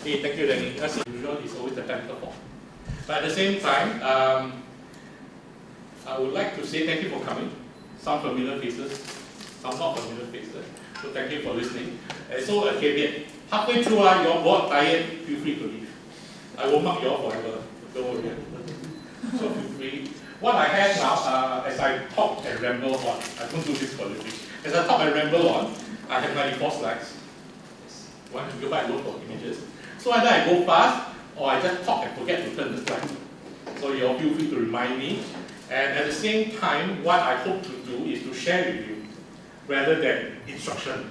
Hey, thank you, Danny. As usual, it's always the technical fault. But at the same time, I would like to say thank you for coming. Some familiar faces, some not familiar faces. So thank you for listening. So a caveat. Halfway through, you're bored, tired, feel free to leave. I won't mark you all forever. Don't worry. So feel free. What I have now, as I talk and ramble on, I don't do this for a living. As I talk and ramble on, I have 94 slides. One to go back and look for images. So either I go fast, or I just talk and forget to turn the slide. So you all feel free to remind me. And at the same time, what I hope to do is to share with you, rather than instruction,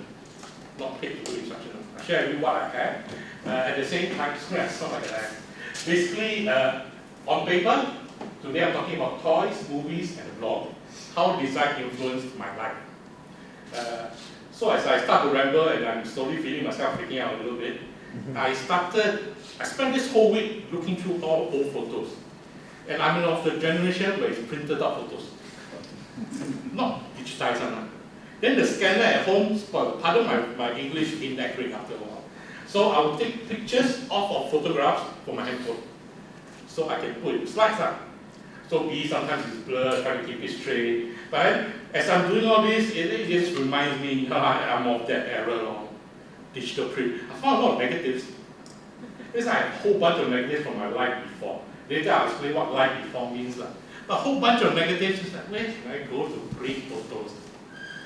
not paid to do instruction. I share with you what I have. At the same time, it's not like that. Basically, on paper, today I'm talking about toys, movies, and blog. How design influenced my life. So as I start to ramble and I'm slowly feeling myself freaking out a little bit, I spent this whole week looking through all old photos. And I'm of the generation where it's printed out photos. Not digitized. Then the scanner at home, pardon my English inaccurate after a while. So I will take pictures of photographs from my handphone. So I can put slides up. So sometimes it's blurred, trying to keep it straight. But as I'm doing all this, it just reminds me I'm of that era of digital print. I found a lot of negatives. There's like a whole bunch of negatives from my life before. Later I'll explain what life before means. A whole bunch of negatives is like, where can I go to print photos?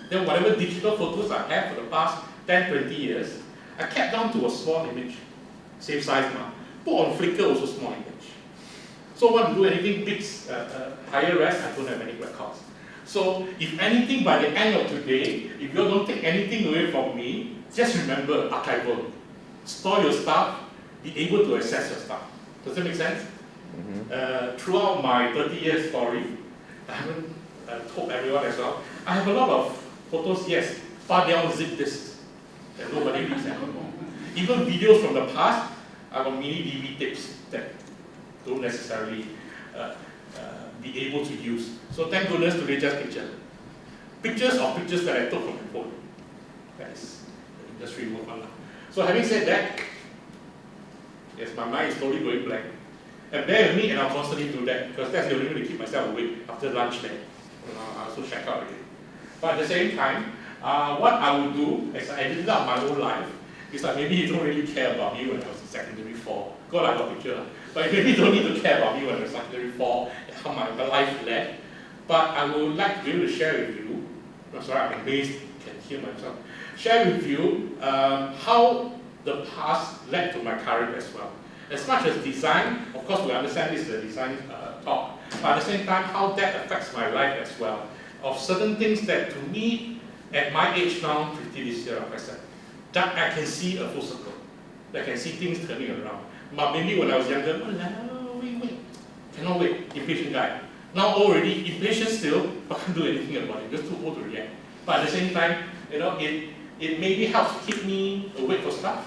Then whatever digital photos I have for the past 10, 20 years, I kept down to a small image. Same size now. Put on Flickr, also small image. So want to do anything big, higher res, I don't have any records. So if anything, by the end of today, if you don't take anything away from me, just remember archival. Store your stuff, be able to access your stuff. Does that make sense? Throughout my 30-year story, I haven't told everyone as well, I have a lot of photos, yes, far down zip disks that nobody reads anymore. Even videos from the past, I got mini DV tapes that don't necessarily be able to use. So thank goodness today just pictures. Pictures of pictures that I took from my phone. That is the industry move on now. So having said that, yes, my mind is slowly going blank. And bear with me, and I'll constantly do that, because that's the only way to keep myself awake after lunch then. I also check out again. But at the same time, what I will do, as I ended up my own life, is that maybe you don't really care about me when I was in secondary 4. God, I got a picture. But maybe you don't need to care about me when I was in secondary 4, and how my life led. But I would like to be able to share with you, I'm sorry, I'm amazed, I can hear myself, share with you how the past led to my current as well. As much as design, of course we understand this is a design talk, but at the same time how that affects my life as well. Of certain things that to me, at my age now, 50 this year, like I said, that I can see a full circle. I can see things turning around. But maybe when I was younger, wait, cannot wait, impatient guy. Now already impatient still, but can't do anything about it, just too old to react. But at the same time, it maybe helps keep me awake for stuff.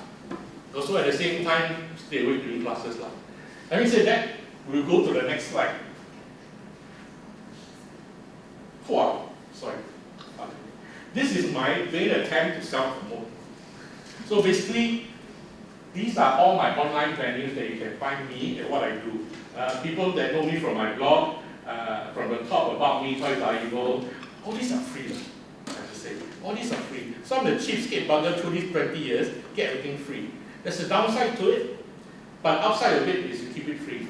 Also at the same time, stay awake during classes. Having said that, we'll go to the next slide. Wow, sorry. This is my vain attempt to self-promote. So basically, these are all my online venues that you can find me and what I do. People that know me from my blog, from the top about me, TOYSREVIL, all these are free. I have to say, all these are free. Some of the cheapskate buggers through these 20 years get everything free. There's a downside to it, but upside of it is you keep it free.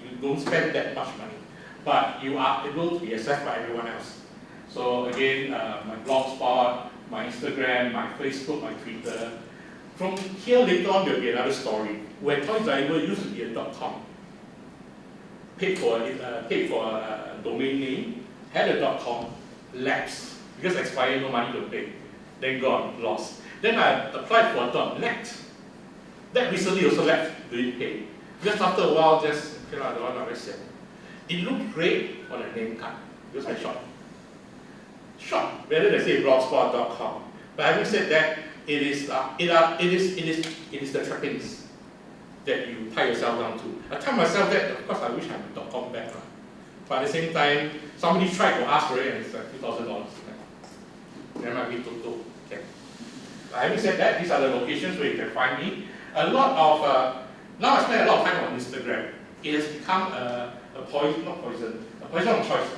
You don't spend that much money, but you are able to be accessed by everyone else. So again, my blogspot, my Instagram, my Facebook, my Twitter. From here later on, there'll be another story where TOYSREVIL used to be a .com. Paid for a domain name, had a .com, lapsed because expired, no money to pay. Then gone, lost. Then I applied for a .net. That recently also left, didn't pay. Just after a while, just okay, I don't want to understand. It looked great on a name card because I shot. Rather than say blogspot.com. But having said that, it is the trappings that you tie yourself down to. I tell myself that, of course I wish I had a .com back. But at the same time, somebody tried to ask for it and it's like $2,000. There might be total. Okay. Having said that, these are the locations where you can find me. A lot of, now I spend a lot of time on Instagram. It has become a poison of choice.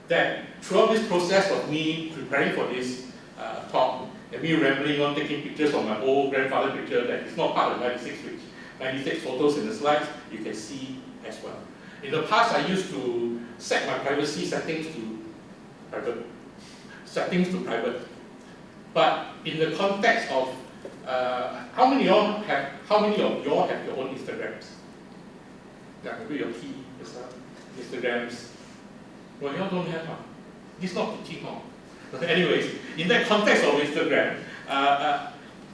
That throughout this process of me preparing for this talk, and me rambling on, taking pictures of my old grandfather picture that is not part of 96 photos in the slides, you can see as well. In the past, I used to set my privacy settings to private. But in the context of how many of y'all have your own Instagrams? Yeah, maybe your key Instagrams. Well, y'all don't have. This is not teaching. But anyways, in that context of Instagram,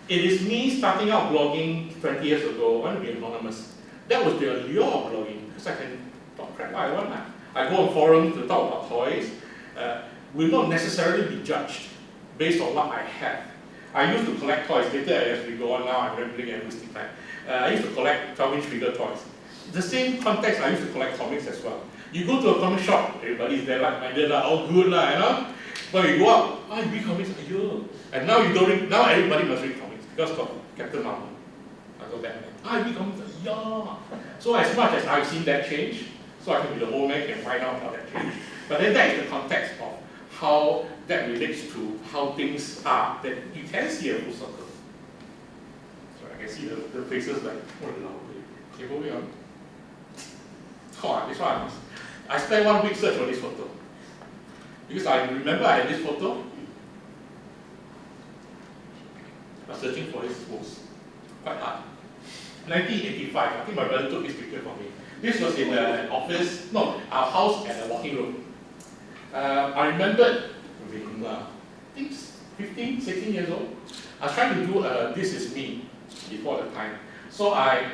it is me starting out blogging 20 years ago. I want to be anonymous. That was the allure of blogging, because I can talk crap what I want. I go on forums to talk about toys. Will not necessarily be judged based on what I have. I used to collect toys. Later, as we go on now, I'm rambling and wasting time. I used to collect 12-inch figure toys. The same context, I used to collect comics as well. You go to a comic shop, everybody's there like-minded, all good, you know? But you go up, you read comics, and now you don't read, now everybody must read comics because of Captain Marvel. I go Batman. I read comics, So as much as I've seen that change, so I can be the old man and find out how that changed. But then that is the context of how that relates to how things are, that you can see a full circle. So I can see the faces like, okay, moving on. This one, I spent 1 week searching for this photo. Because I remember I had this photo. I was searching for this post. Quite hard. 1985, I think my brother took this picture for me. This was in an office, no, our house at a walking room. I remembered, I think 15, 16 years old. I was trying to do This Is Me before the time. So I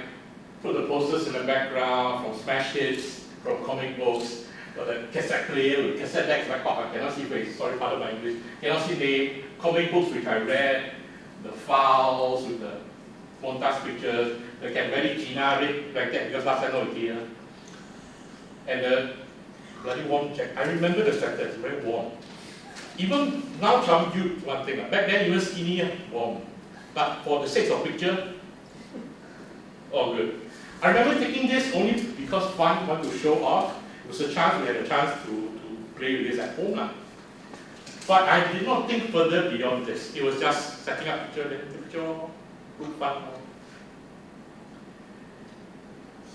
put the posters in the background from smash hits, from comic books, the cassette player with cassette decks like I cannot see face, sorry pardon my English, cannot see name, comic books which I read, the files with the montage pictures, the very generic like that because last time no idea. And the bloody warm jacket. I remember the sweater, it's very warm. Even now Trump viewed one thing, back then even skinny, warm. But for the sake of picture, all good. I remember taking this only because fun, want to show off. It was a chance, we had a chance to play with this at home. But I did not think further beyond this. It was just setting up picture, then picture, good fun.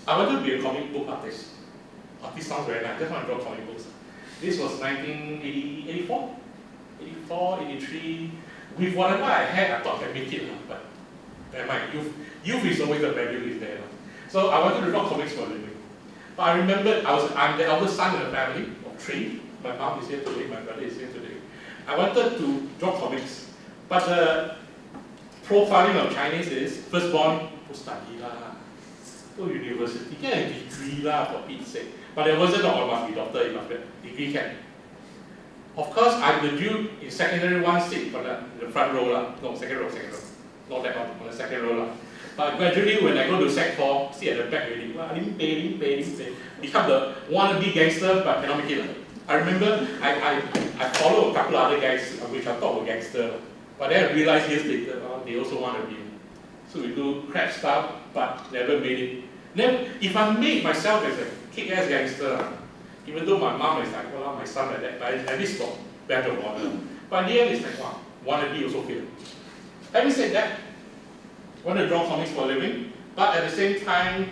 I wanted to be a comic book artist. Artist sounds very nice, I just want to draw comic books. This was 1984, 84, 83. With whatever I had, I thought I could make it, but my youth is always the value is there. So I wanted to draw comics for a living. But I remember I'm the eldest son in a family of 3. My mom is here today, my brother is here today. I wanted to draw comics. But the profiling of Chinese is firstborn, go study go university, get a degree for Pete's sake. But it wasn't all must be doctor, it must be degree can. Of course, I'm the dude in secondary 1 seat for the front row. No, second row. Not that one, on the second row. But gradually, when I go to Sec 4, see at the back already, limp. Become the wannabe gangster, but cannot make it. I remember I follow a couple of other guys, which I thought were gangster. But then I realized years later, they also want to be. So we do crap stuff, but never made it. Then, if I made myself as a kick-ass gangster, even though my mom is like, well, my son like that, but at least got better order. But in the end, it's like, wow, wannabe also fail. Having said that, I want to draw comics for a living, but at the same time,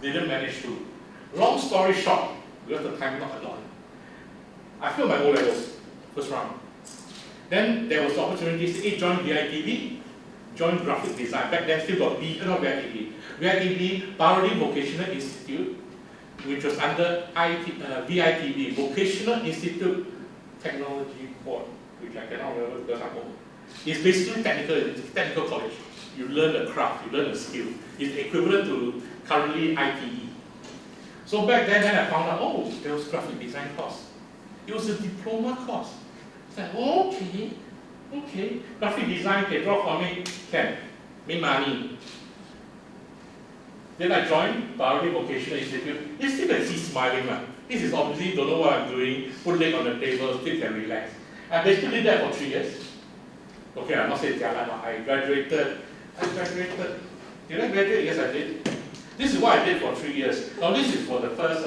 didn't manage to. Long story short, because the time not a lot. I failed my O-levels, first round. Then there was the opportunity to join VITB, join graphic design. Back then still got B, not VITB. VITB, Parody Vocational Institute, which was under VITB, Vocational Institute Technology Board, which I cannot remember because I'm old. It's basically technical college. You learn the craft, you learn the skill. It's equivalent to currently ITE. So back then I found out, there was graphic design course. It was a diploma course. It's like, okay, graphic design, can draw comic, can, make money. Then I joined Parody Vocational Institute. You still can see smiling. This is obviously, don't know what I'm doing, put leg on the table, still can relax. I basically did that for 3 years. Okay, I'm not saying jialat, I graduated. Did I graduate? Yes, I did. This is what I did for 3 years. Now, this is for the first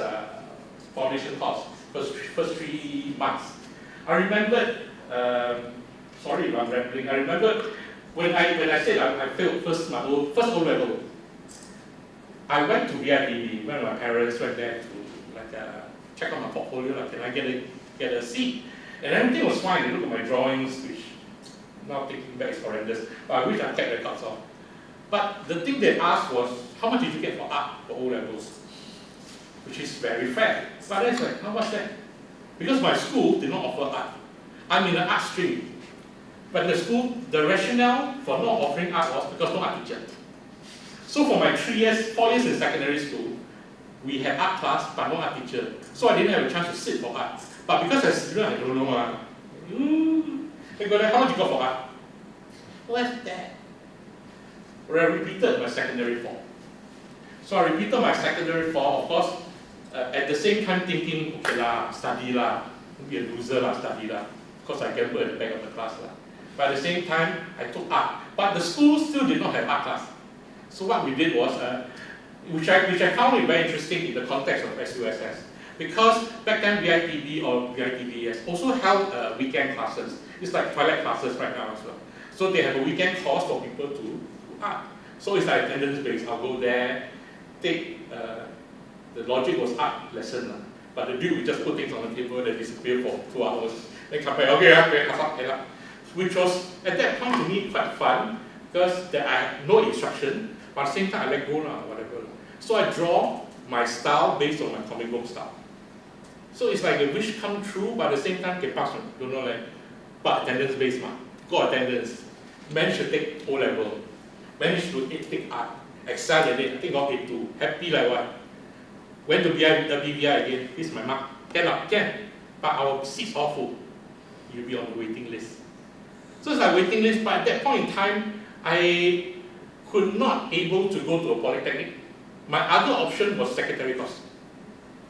foundation course, first 3 months. I remembered, sorry if I'm rambling, I remember when I said I failed first O level, I went to VITB when my parents went there to check on my portfolio, like, can I get a seat? And everything was fine. They looked at my drawings, which now thinking back is horrendous, but I wish I kept records of. But the thing they asked was, how much did you get for art for O levels? Which is very fair. But that's like, how much that? Because my school did not offer art. I'm in the art stream. But the school, the rationale for not offering art was because no art teacher. So for my 4 years in secondary school, we had art class, but no art teacher. So I didn't have a chance to sit for art. But because as a student, I don't know. They go there, how much you got for art? What's that? I repeated my secondary 4. So I repeated my secondary 4, of course, at the same time thinking, okay lah, study lah, don't be a loser lah, study lah. Of course I gambled at the back of the class lah. But at the same time, I took art. But the school still did not have art class. So what we did was, which I found very interesting in the context of SUSS. Because back then VITB or VITBS also held weekend classes. It's like twilight classes right now as well. So they have a weekend course for people to do art. So it's like attendance based. I'll go there, take, the logic was art lesson. But the dude would just put things on the table and disappear for 2 hours. Then come back, okay, which was at that point to me quite fun because I had no instruction, but at the same time I let go whatever. So I draw my style based on my comic book style. So it's like a wish come true, but at the same time can pass on, don't know like, but attendance based got attendance, managed to take O level, managed to take art, excel at it, I think got A2, happy like what. Went to BVI again, here's my mark, can, but our seats all full. You'll be on the waiting list. So it's like waiting list, but at that point in time, I could not able to go to a polytechnic. My other option was secretary course.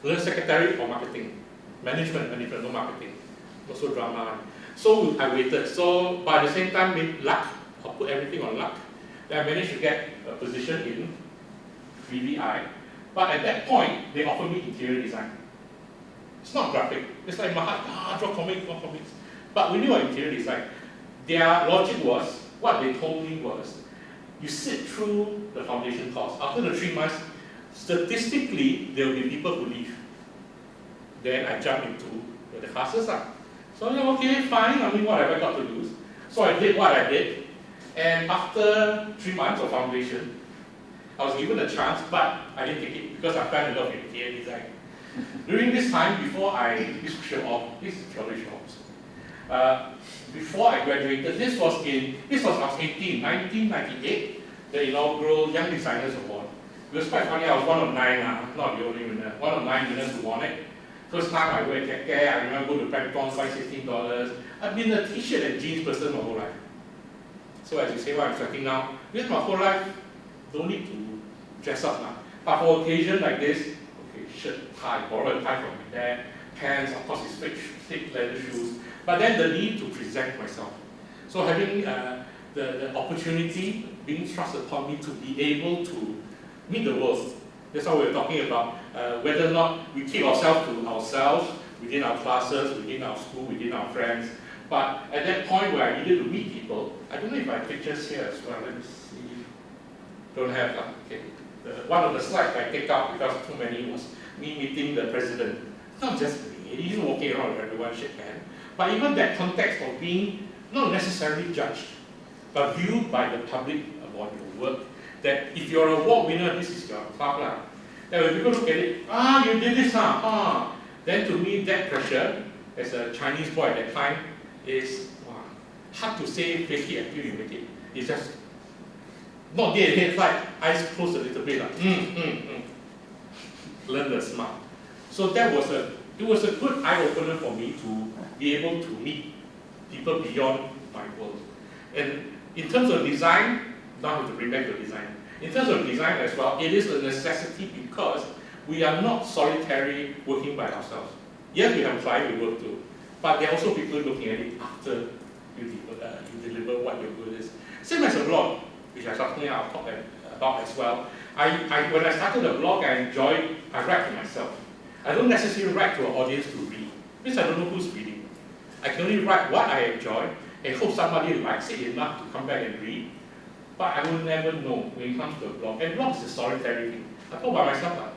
Learn secretary or marketing. Management, no marketing. Also drama. So I waited. So by the same time, with luck, I'll put everything on luck. Then I managed to get a position in VVI. But at that point, they offered me interior design. It's not graphic. It's like my heart, draw comics. But we knew about interior design. Their logic was, what they told me was, you sit through the foundation course. After the 3 months, statistically, there will be people who leave. Then I jump into the classes. So I'm like, okay, fine, I mean, what have I got to lose? So I did what I did. And after 3 months of foundation, I was given a chance, but I didn't take it because I fell in love with interior design. During this time, before I, this is purely show. Before I graduated, I was 18, 1998, the inaugural Young Designers Award. It was quite funny, I was one of 9, not the only winner, one of 9 winners who won it. First time I wear keke, I remember go to Pentagon, buy $16. I've been a t-shirt and jeans person my whole life. So as you say what I'm sweating now, because my whole life, don't need to dress up now. But for occasion like this, okay, shirt, tie, borrow a tie from my dad, pants, of course it's thick leather shoes. But then the need to present myself. So having the opportunity being thrust upon me to be able to meet the world. That's what we're talking about. Whether or not we keep ourselves to ourselves, within our classes, within our school, within our friends. But at that point where I needed to meet people, I don't know if I have pictures here as well. Let me see. Don't have. Okay. One of the slides I take out because too many was me meeting the president. Not just me, he's walking around with everyone, shake hands. But even that context of being not necessarily judged, but viewed by the public about your work, that if you're an award winner, this is your club. Then when people look at it, you did this, then to me that pressure, as a Chinese boy at that time, is hard to say fake it until you make it. It's just not dead ahead, like eyes closed a little bit, learn the smart. So that was it was a good eye opener for me to be able to meet people beyond my world. And in terms of design, now I have to bring back to design. In terms of design as well, it is a necessity because we are not solitary working by ourselves. Yes, we have clients we work to, but there are also people looking at it after you deliver what your good is. Same as a blog, which I subsequently I'll talk about as well. When I started a blog, I write to myself. I don't necessarily write to an audience to read, because I don't know who's reading. I can only write what I enjoy and hope somebody likes it enough to come back and read. But I will never know when it comes to a blog. And blog is a storytelling thing. I talk by myself.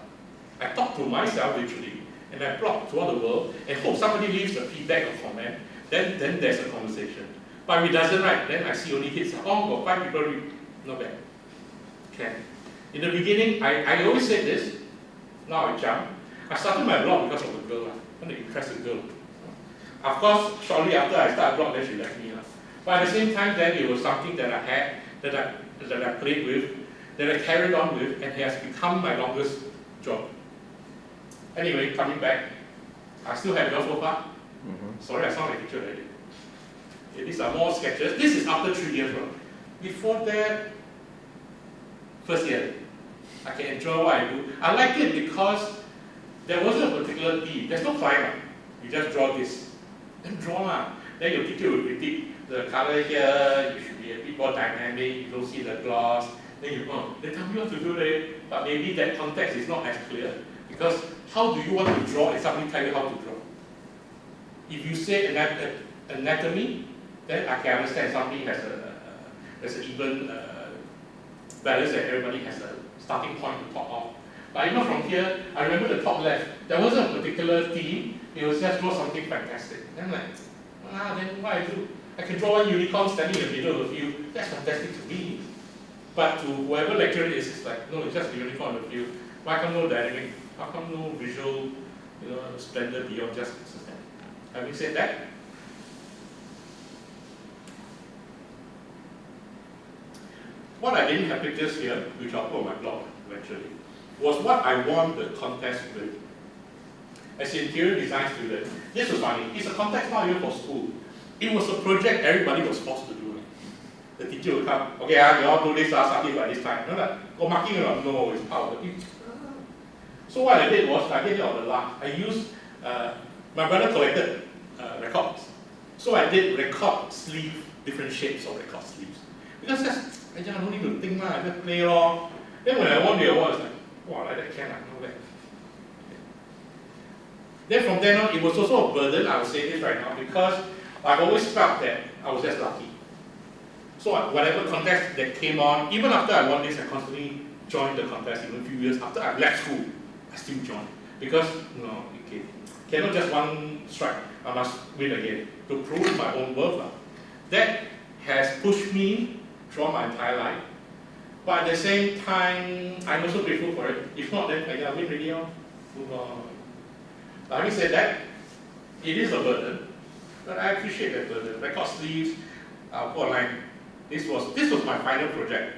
I talk to myself literally, and I blog throughout the world and hope somebody leaves a feedback or comment. Then there's a conversation. But if it doesn't, right, then I see only hits. Oh, got 5 people read. Not bad. Okay. In the beginning, I always said this. Now I jump. I started my blog because of a girl. I want to impress a girl. Of course, shortly after I started a blog, then she left me. But at the same time, then it was something that I had, that I played with, that I carried on with, and it has become my longest job. Anyway, coming back, I still have yours so far. Sorry, I sound like a teacher already. Okay, these are more sketches. This is after 3 years. Before that, first year, I can enjoy what I do. I like it because there wasn't a particular theme. There's no climate. You just draw this. Then draw. Then your teacher will critique the color here. You should be a bit more dynamic. You don't see the gloss. Then you they tell me what to do there. But maybe that context is not as clear. Because how do you want to draw and somebody tell you how to draw? If you say anatomy, then I can understand something has an even balance that everybody has a starting point to talk off. But even from here, I remember the top left, there wasn't a particular theme, it was just draw something fantastic. Then I'm like, then what I do? I can draw one unicorn standing in the middle of the field, that's fantastic to me. But to whoever lecturer it is, it's like, no, it's just a unicorn in the field. Why come no dynamic? How come no visual, splendor beyond just that? Having said that, what I didn't have pictures here, which I'll put on my blog eventually, was what I won the contest with. As an interior design student, this was funny. It's a contest not even for school. It was a project everybody was forced to do. The teacher would come, okay, you all do this, something by this time. Go marking around, no, it's part of the team. So what I did was, I did it on the last. I used, my brother collected records. So I did record sleeve, different shapes of record sleeves. Because I don't need to think, I just play along. Then when I won the award, I was like, wow, like that can, not bad. Then from then on, it was also a burden, I will say this right now, because I've always felt that I was just lucky. So whatever contest that came on, even after I won this, I constantly joined the contest. Even a few years after I left school, I still joined. Because, okay, cannot just one strike, I must win again, to prove my own worth. That has pushed me throughout my entire life. But at the same time, I'm also grateful for it. If not, then I win already, move on. But having said that, it is a burden, but I appreciate that burden. Record sleeves, I'll put online. This was my final project.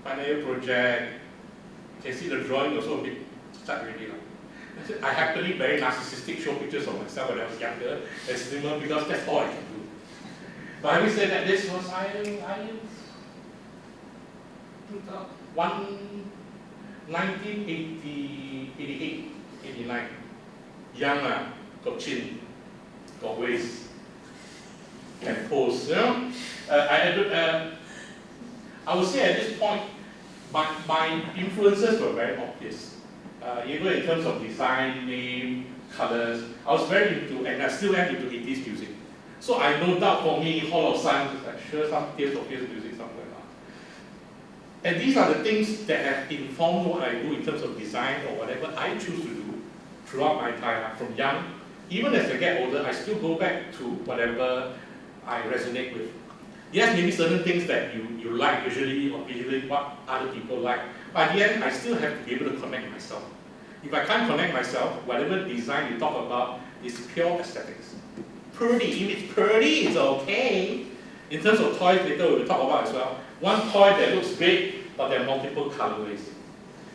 Final year project. You can see the drawing also a bit start already. I happily very narcissistic show pictures of myself when I was younger and slimmer because that's all I can do. But having said that, this was 1988, 89. Young, got chin, got waist, can pose. I would say at this point, my influences were very obvious. Even in terms of design, name, colors, I was very into, and I still am into 80s music. So I no doubt for me, Hall of Sun is like sure some Tears of Fears music somewhere. And these are the things that have informed what I do in terms of design or whatever I choose to do throughout my time. From young, even as I get older, I still go back to whatever I resonate with. Yes, maybe certain things that you like visually or visually what other people like. But at the end, I still have to be able to connect myself. If I can't connect myself, whatever design you talk about is pure aesthetics. Pretty, if it's pretty, it's okay. In terms of toys, later we'll talk about as well. One toy that looks great, but there are multiple colorways.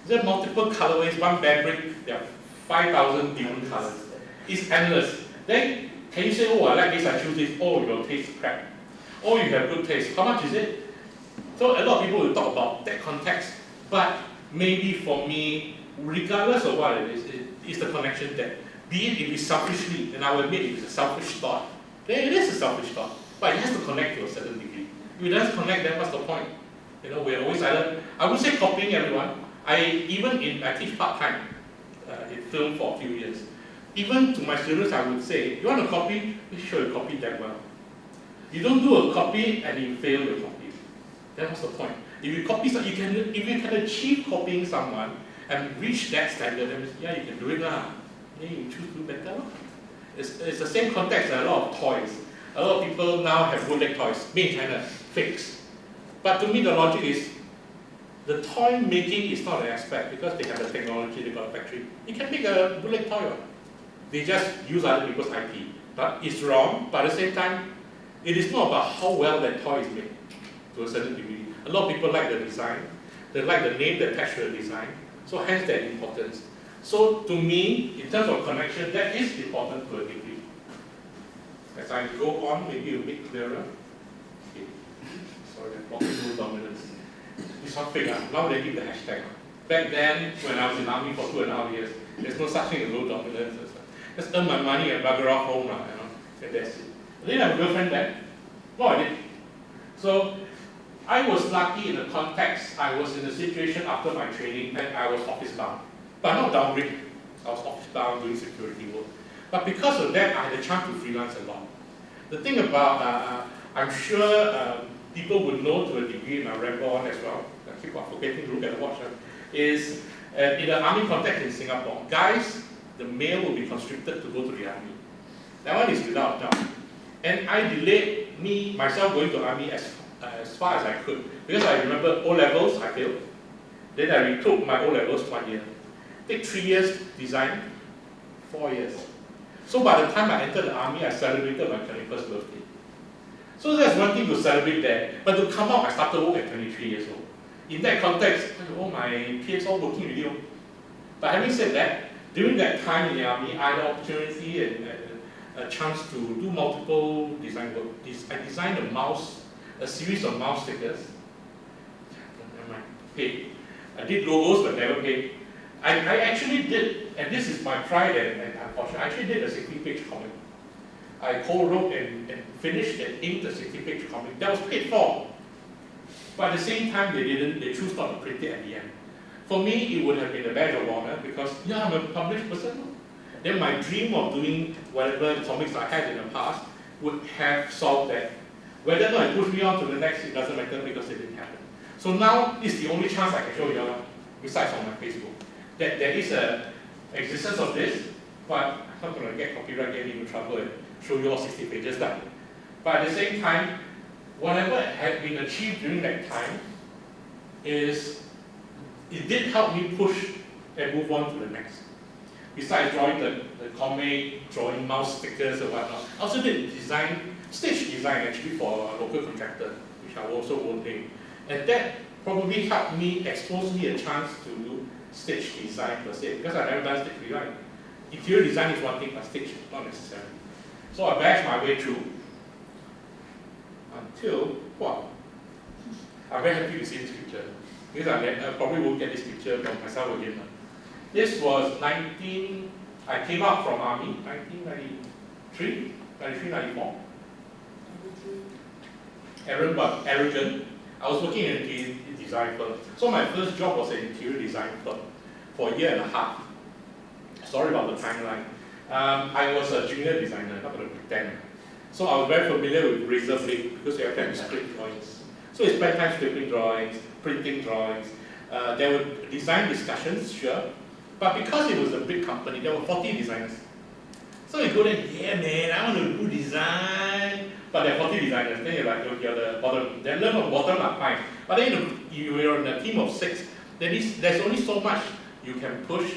There are multiple colorways, one fabric, there are 5,000 different colors. It's endless. Then, can you say, oh, I like this, I choose this, oh, your taste crap. Oh, you have good taste. How much is it? So a lot of people will talk about that context, but maybe for me, regardless of what it is, it's the connection that, be it if it's selfishly, and I will admit if it's a selfish thought, then it is a selfish thought. But it has to connect to a certain degree. If it doesn't connect, then what's the point? We're always either, I would say copying everyone. I teach part-time in film for a few years. Even to my students, I would say, you want to copy, make sure you copy that well. You don't do a copy and you fail your copy. Then what's the point? If you copy, if you can achieve copying someone and reach that standard, then yeah, you can do it lah. Then you choose to do better. It's the same context as a lot of toys. A lot of people now have bootleg toys, made in China, fakes. But to me, the logic is, the toy making is not an aspect because they have the technology, they got a factory. You can make a bootleg toy. They just use other people's IP. But it's wrong, but at the same time, it is not about how well that toy is made to a certain degree. A lot of people like the design, they like the name that attached to the design, so hence their importance. So to me, in terms of connection, that is important to a degree. As I go on, maybe a bit clearer. Okay. Sorry, I'm talking rule dominance. This one fake, now they give the hashtag. Back then, when I was in army for 2.5 years, there's no such thing as rule dominance. Just earn my money and bugger off home, and that's it. I didn't have a girlfriend then. No, I didn't. So, I was lucky in the context, I was in a situation after my training that I was office bound. But not downgrade. I was office bound doing security work. But because of that, I had a chance to freelance a lot. The thing about, I'm sure people would know to a degree, and I ramble on as well, I keep on forgetting to look at the watch, is in the army context in Singapore, guys, the male will be conscripted to go to the army. That one is without doubt. And I delayed myself going to army as far as I could. Because I remember O-levels, I failed. Then I retook my O-levels 1 year. Take 3 years design, 4 years. So by the time I entered the army, I celebrated my 21st birthday. So that's one thing to celebrate there. But to come out, I started work at 23 years old. In that context, my peers all working with you. But having said that, during that time in the army, I had the opportunity and a chance to do multiple design work. I designed a series of mouse stickers. Paid. I did logos but never paid. I actually did, and this is my pride and unfortunately, I actually did a 60-page comic. I co-wrote and finished and inked a 60-page comic. That was paid for. But at the same time, they choose not to print it at the end. For me, it would have been a badge of honor because, yeah, I'm a published person. Then my dream of doing whatever comics I had in the past would have solved that. Whether or not it pushed me on to the next, it doesn't matter because it didn't happen. So now, it's the only chance I can show you all, besides on my Facebook, that there is an existence of this, but I'm not going to get copyright, get into trouble and show you all 60 pages done. But at the same time, whatever had been achieved during that time it did help me push and move on to the next. Besides drawing the comic, drawing mouse stickers and whatnot, I also did stage design actually for a local contractor, which I also won't name. And that probably helped me, expose me a chance to do stage design per se, because I've never done stage design. Interior design is one thing, but stage not necessarily. So I bashed my way through until, wow, I'm very happy to see this picture. Because I probably won't get this picture from myself again. This was I came out from army, 1993, 94. Arrogant. I was working in a design firm. So my first job was an interior design firm for 1.5 years. Sorry about the timeline. I was a junior designer, not going to pretend. So I was very familiar with razor blade because we have to script drawings. So I spent time scripting drawings, printing drawings. There were design discussions, sure. But because it was a big company, there were 40 designers. So you go there, yeah man, I want to do design. But there are 40 designers, then you're like, you're the bottom. Then learn from bottom are fine. But then you're in a team of 6. There's only so much you can push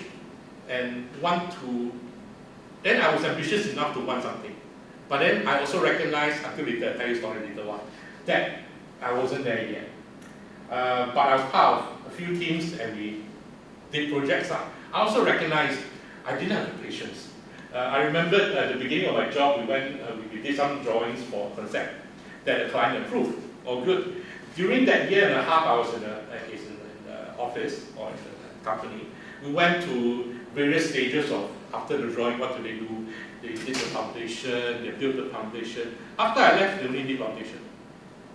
and want to. Then I was ambitious enough to want something. But then I also recognized, until later, I'll tell you a story later on, that I wasn't there yet. But I was part of a few teams and we did projects. I also recognized I didn't have the patience. I remember at the beginning of my job, we did some drawings for concept that the client approved, all good. During that 1.5 years I was in the office or in the company, we went to various stages of after the drawing, what do? They did the foundation, they built the foundation. After I left, they only did foundation.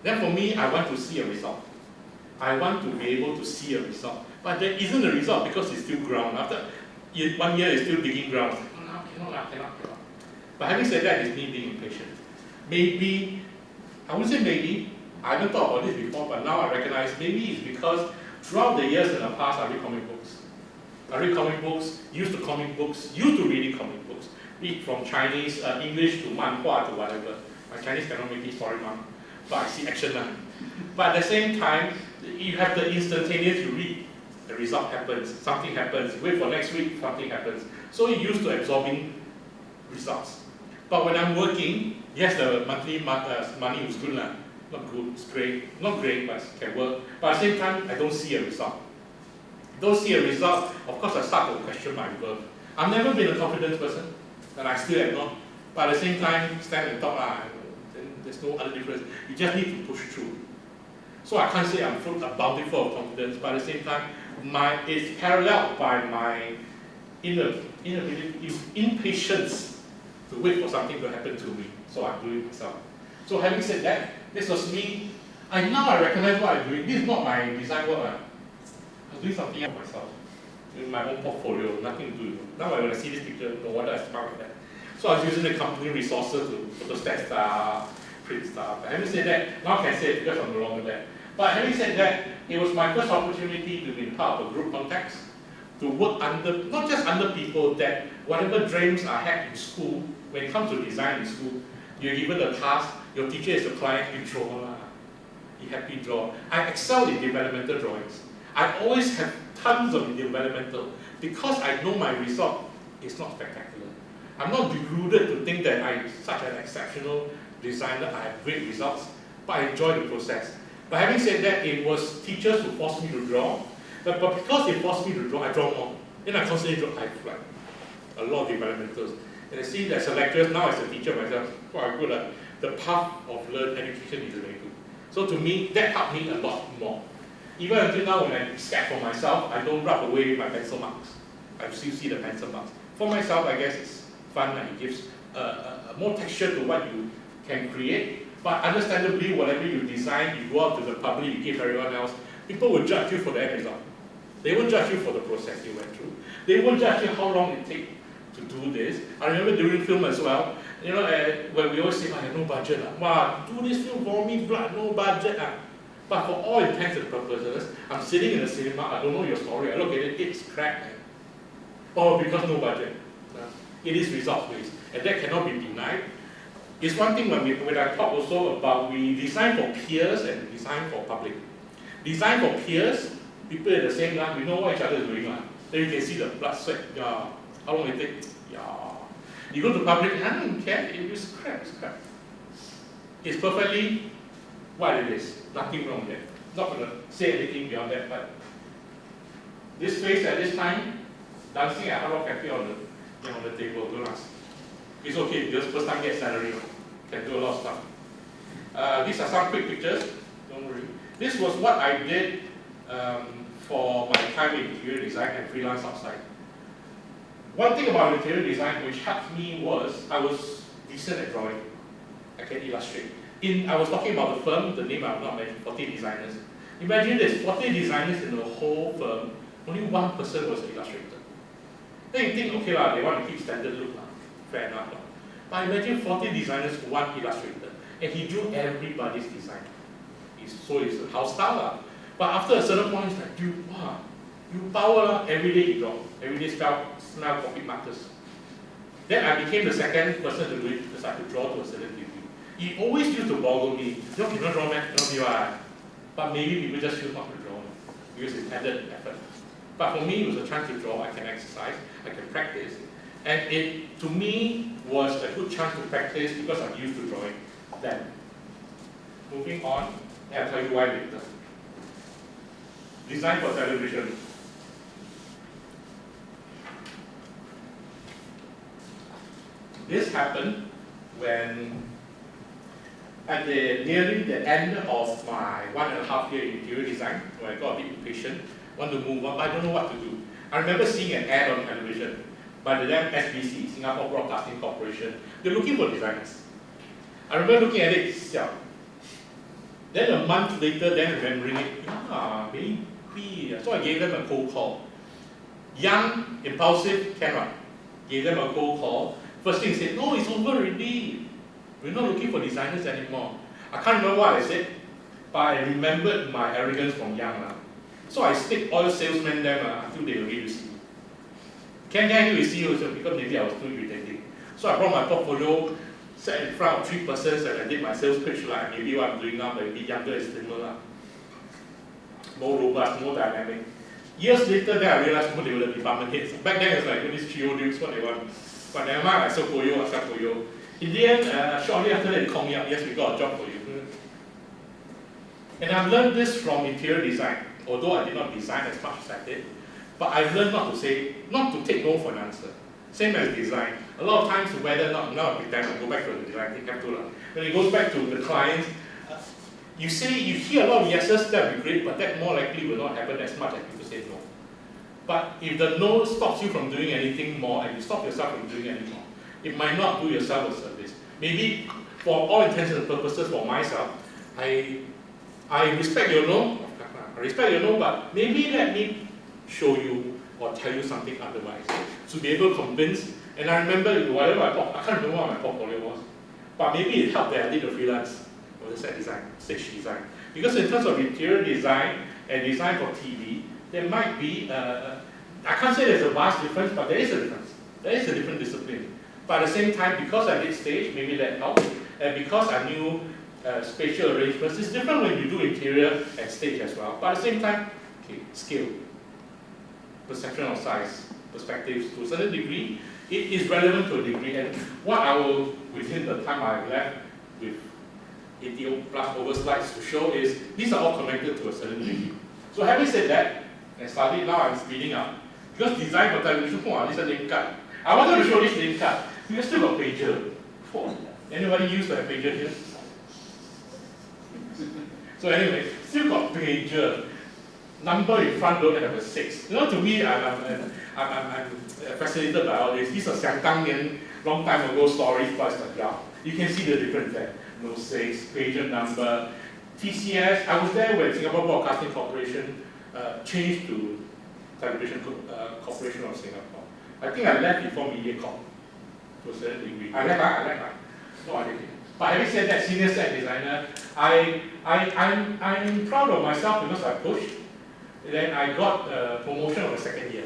Then for me, I want to see a result. I want to be able to see a result. But there isn't a result because it's still ground. After 1 year, it's still digging ground. No, cannot. But having said that, it's me being impatient. Maybe, I would say maybe, I haven't thought about this before, but now I recognize maybe it's because throughout the years in the past, I read comic books. I read comic books, used to reading comic books. Read from Chinese, English to manhua to whatever. My Chinese cannot make it, sorry mom. But I see action now. But at the same time, you have the instantaneous, you read, the result happens, something happens, wait for next week, something happens. So you're used to absorbing results. But when I'm working, yes, the monthly money was good, not good, it's great, not great, but it can work. But at the same time, I don't see a result. Don't see a result, of course I start to question my work. I've never been a confidence person, and I still am not. But at the same time, stand and talk, there's no other difference. You just need to push through. So I can't say I'm bounded full of confidence, but at the same time, it's paralleled by my impatience to wait for something to happen to me. So I'm doing it myself. So having said that, this was me. Now I recognize what I'm doing. This is not my design work. I was doing something else myself. In my own portfolio, nothing to do with it. Now when I see this picture, no wonder I smile like that. So I was using the company resources to photostat stuff, print stuff. But having said that, now I can say it because I'm no longer there. But having said that, it was my first opportunity to be part of a group context, to work under, not just under people that whatever dreams I had in school, when it comes to design in school, you're given a task, your teacher is a client, you draw. You happy draw. I excel in developmental drawings. I always have tons of developmental because I know my result is not spectacular. I'm not deluded to think that I'm such an exceptional designer, I have great results, but I enjoy the process. But having said that, it was teachers who forced me to draw, but because they forced me to draw, I draw more. Then I constantly draw, I like a lot of developmentals. And I see as a lecturer, now as a teacher myself, quite good at the path of education is very good. So to me, that helped me a lot more. Even until now, when I sketch for myself, I don't rub away my pencil marks. I still see the pencil marks. For myself, I guess it's fun and it gives more texture to what you can create. But understandably, whatever you design, you go out to the public, you give everyone else, people will judge you for the end result. They won't judge you for the process you went through. They won't judge you how long it takes to do this. I remember during film as well, when we always say, I have no budget. Wow, do this film for me, blood, no budget. But for all intents and purposes, I'm sitting in the cinema, I don't know your story, I look at it, it's crap. Oh, because no budget. It is results-based, and that cannot be denied. It's one thing when I talk also about we design for peers and design for public. Design for peers, people in the same line, we know what each other is doing. Then you can see the blood, sweat, how long it takes. You go to public, I don't care, it's crap, It's perfectly what it is. Nothing wrong there. Not going to say anything beyond that, but this face at this time, dancing at Hard Rock Cafe on the table, don't ask. It's okay, just first time get salary, can do a lot of stuff. These are some quick pictures, don't worry. This was what I did for my time in interior design and freelance outside. One thing about interior design which helped me was I was decent at drawing. I can illustrate. I was talking about the firm, the name I've not mentioned, 40 designers. Imagine there's 40 designers in the whole firm, only one person was illustrator. Then you think, okay they want to keep standard look, fair enough. But imagine 40 designers, one illustrator, and he drew everybody's design. So it's a house style. But after a certain point, it's like, dude, wow, you power, every day you draw, every day smell coffee markers. Then I became the second person to do it because I could draw to a certain degree. He always used to boggle me. You cannot draw, man. But maybe people just choose not to draw because it's added effort. But for me, it was a chance to draw. I can exercise, I can practice. And it, to me, was a good chance to practice because I'm used to drawing then. Moving on, I'll tell you why later. Design for television. This happened when nearly the end of my 1.5 year in interior design, when I got a bit impatient, want to move on, but I don't know what to do. I remember seeing an ad on television by the then SBC, Singapore Broadcasting Corporation. They're looking for designers. I remember looking at it, siao. Then a month later, then remembering it, maybe. So I gave them a cold call. Young, impulsive, cannot. Gave them a cold call. First thing said, no, it's over already. We're not looking for designers anymore. I can't remember what I said, but I remembered my arrogance from young. So I stick oil salesmen them until they agree to see me. Can't get you to see also because maybe I was too irritating. So I brought my portfolio, sat in front of 3 persons, and I did my sales pitch like maybe what I'm doing now, but a bit younger and slimmer. More robust, more dynamic. Years later, then I realized what they were the department heads. Back then, it's like, these trio dudes, what they want. But never mind, I sell for you, I sell for you. In the end, shortly after that, they called me up, yes, we got a job for you. And I've learned this from interior design, although I did not design as much as I did. But I've learned not to take no for an answer. Same as design. A lot of times, whether not, now I pretend I go back to the design thing, when it goes back to the clients, you hear a lot of yeses, that would be great, but that more likely will not happen as much as people say no. But if the no stops you from doing anything more, and you stop yourself from doing any more, it might not do yourself a service. Maybe, for all intents and purposes, for myself, I respect your no, but maybe let me show you or tell you something otherwise. To be able to convince, and I remember whatever I can't remember what my portfolio was, but maybe it helped that I did the freelance or the set design, stage design. Because in terms of interior design and design for TV, there might be, I can't say there's a vast difference, but there is a difference. There is a different discipline. But at the same time, because I did stage, maybe that helped, and because I knew spatial arrangements, it's different when you do interior and stage as well. But at the same time, okay, scale, perception of size, perspectives to a certain degree, it is relevant to a degree. And what I will, within the time I left with 80 plus over slides to show is, these are all connected to a certain degree. So having said that, and started now I'm speeding up, because design for television, this is a name card. I wanted to show this name card. We still got pager. Anybody use the pager here? So anyway, still got pager. Number in front don't have a 6. To me, I'm fascinated by all this. These are 想当年, long time ago stories, but it's like, yeah, you can see the difference there. No 6, pager number. TCS, I was there when Singapore Broadcasting Corporation changed to Television Corporation of Singapore. I think I left before MediaCorp to a certain degree. I left. No, I didn't. But having said that, senior set designer, I'm proud of myself because I pushed. Then I got a promotion of the second year.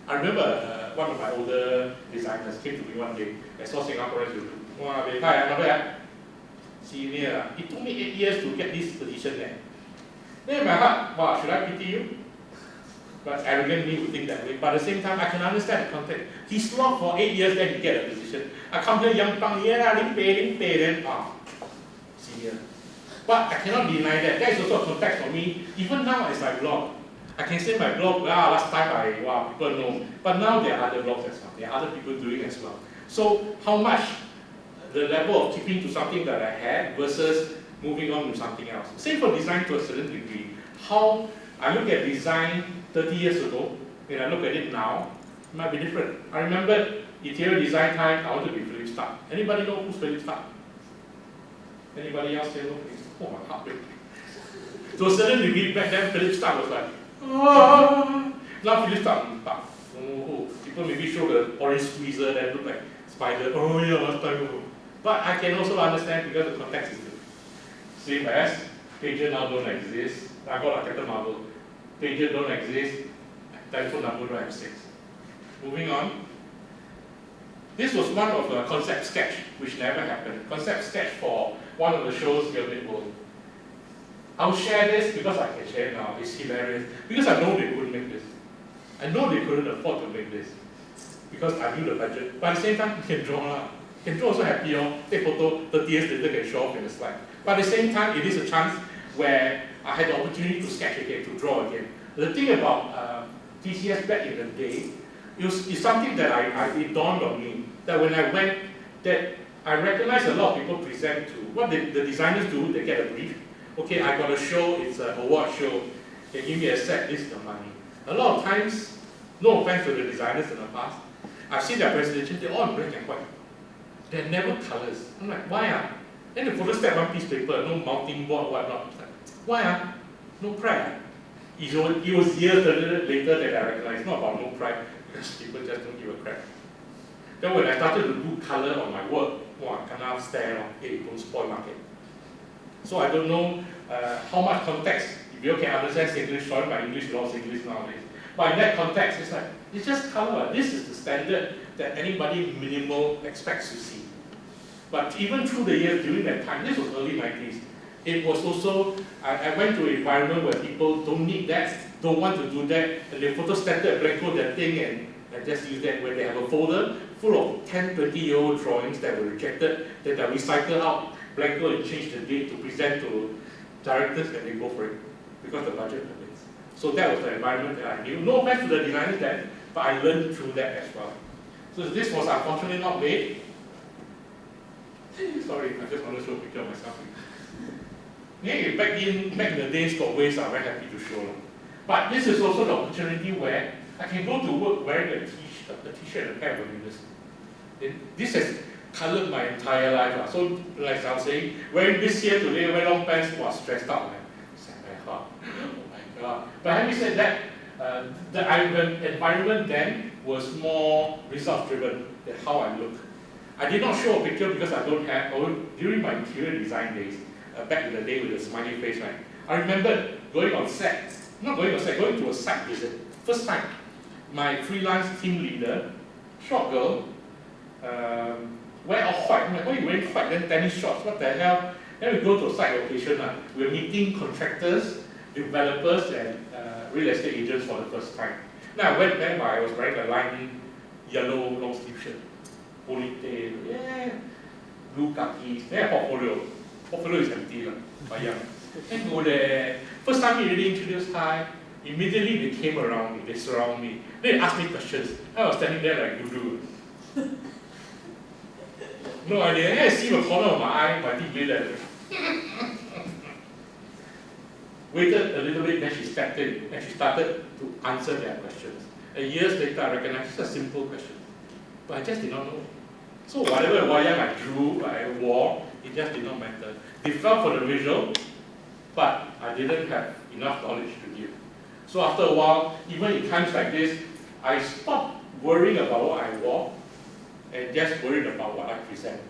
I remember one of my older designers came to me one day. I saw Singaporeans do. Wow, hi, not bad. Senior. It took me 8 years to get this position there. Then in my heart, wow, should I pity you? But arrogant me would think that way. But at the same time, I can understand the context. He slogged for 8 years, then he get a position. I come here, young pang, lim pay, then senior. But I cannot deny that. That is also a context for me. Even now, as I blog, I can say my blog, last time people know. But now there are other blogs as well. There are other people doing as well. So how much the level of keeping to something that I had versus moving on to something else. Same for design to a certain degree. How I look at design 30 years ago, when I look at it now, it might be different. I remember interior design time, I wanted to be Philip Stark. Anybody know who's Philip Stark? Anybody else here know Philip Stark? Oh, my heart break. To a certain degree, back then Philip Stark was like, now Philip Stark, people maybe show the orange squeezer that look like spider. Oh yeah, last time. But I can also understand because the context is different. Same as pager now don't exist. I got a Captain Marvel. Pager don't exist. Telephone number don't have 6. Moving on. This was one of the concept sketch, which never happened. Concept sketch for one of the shows Gilded World. I'll share this because I can share it now. It's hilarious. Because I know they couldn't make this. I know they couldn't afford to make this. Because I knew the budget. But at the same time, you can draw. You can draw also happy. Take photo, 30 years later can show off in the slide. But at the same time, it is a chance where I had the opportunity to sketch again, to draw again. The thing about TCS back in the day, it's something that it dawned on me, that when I went, that I recognized a lot of people present to, what the designers do, they get a brief. Okay, I got a show, it's an award show, they give me a set, this is the money. A lot of times, no offense to the designers in the past, I've seen their presentations, they're all in black and white. They're never colors. I'm like, why? Then the photo step one piece of paper, no mounting board, whatnot. Like, why? No pride. It was years later that I recognized it's not about no pride, because people just don't give a crap. Then when I started to do color on my work, I cannot stand, hey, don't spoil market. So I don't know how much context, if you can understand Singlish, sorry, my English is all Singlish nowadays. But in that context, it's like, it's just color. This is the standard that anybody minimal expects to see. But even through the years, during that time, this was early 90s, it was also, I went to an environment where people don't need that, don't want to do that, and they photostated blanco that thing and just use that, where they have a folder full of 10, 20-year-old drawings that were rejected, that are recycled out, blanco and change the date to present to directors, and they go for it, because the budget permits. So that was the environment that I knew. No offense to the designers then, but I learned through that as well. So this was unfortunately not made. Sorry, I just want to show a picture of myself. Yeah, back in the days, got ways I'm very happy to show them. But this is also the opportunity where I can go to work wearing a t-shirt and a pair of Bermudas. This has colored my entire life. So, like I was saying, wearing this here today, wearing long pants, was stressed out, man. It's very hard. Oh my God. But having said that, the environment then was more results driven than how I look. I did not show a picture because I don't have, during my interior design days, back in the day with a smiley face, right? I remember going on set, going to a site visit. First time, my freelance team leader, short girl, wear all white. I'm like, why are you wearing white? Then tennis shorts, what the hell? Then we go to a site location. We're meeting contractors, developers, and real estate agents for the first time. Now I went there, but I was wearing a lime yellow long sleeve shirt, ponytail, yeah, blue khakis, then a portfolio. Portfolio is empty, but yeah. Then go there. First time he really introduced, hi. Immediately they came around me, they surround me. They asked me questions. I was standing there like Guru. No idea. Then I see the corner of my eye, my team leader. Waited a little bit, then she stepped in and she started to answer their questions. And years later, I recognized it's a simple question, but I just did not know. So whatever wayang I drew, I wore, it just did not matter. They fell for the visual, but I didn't have enough knowledge to give. So after a while, even in times like this, I stopped worrying about what I wore and just worried about what I present.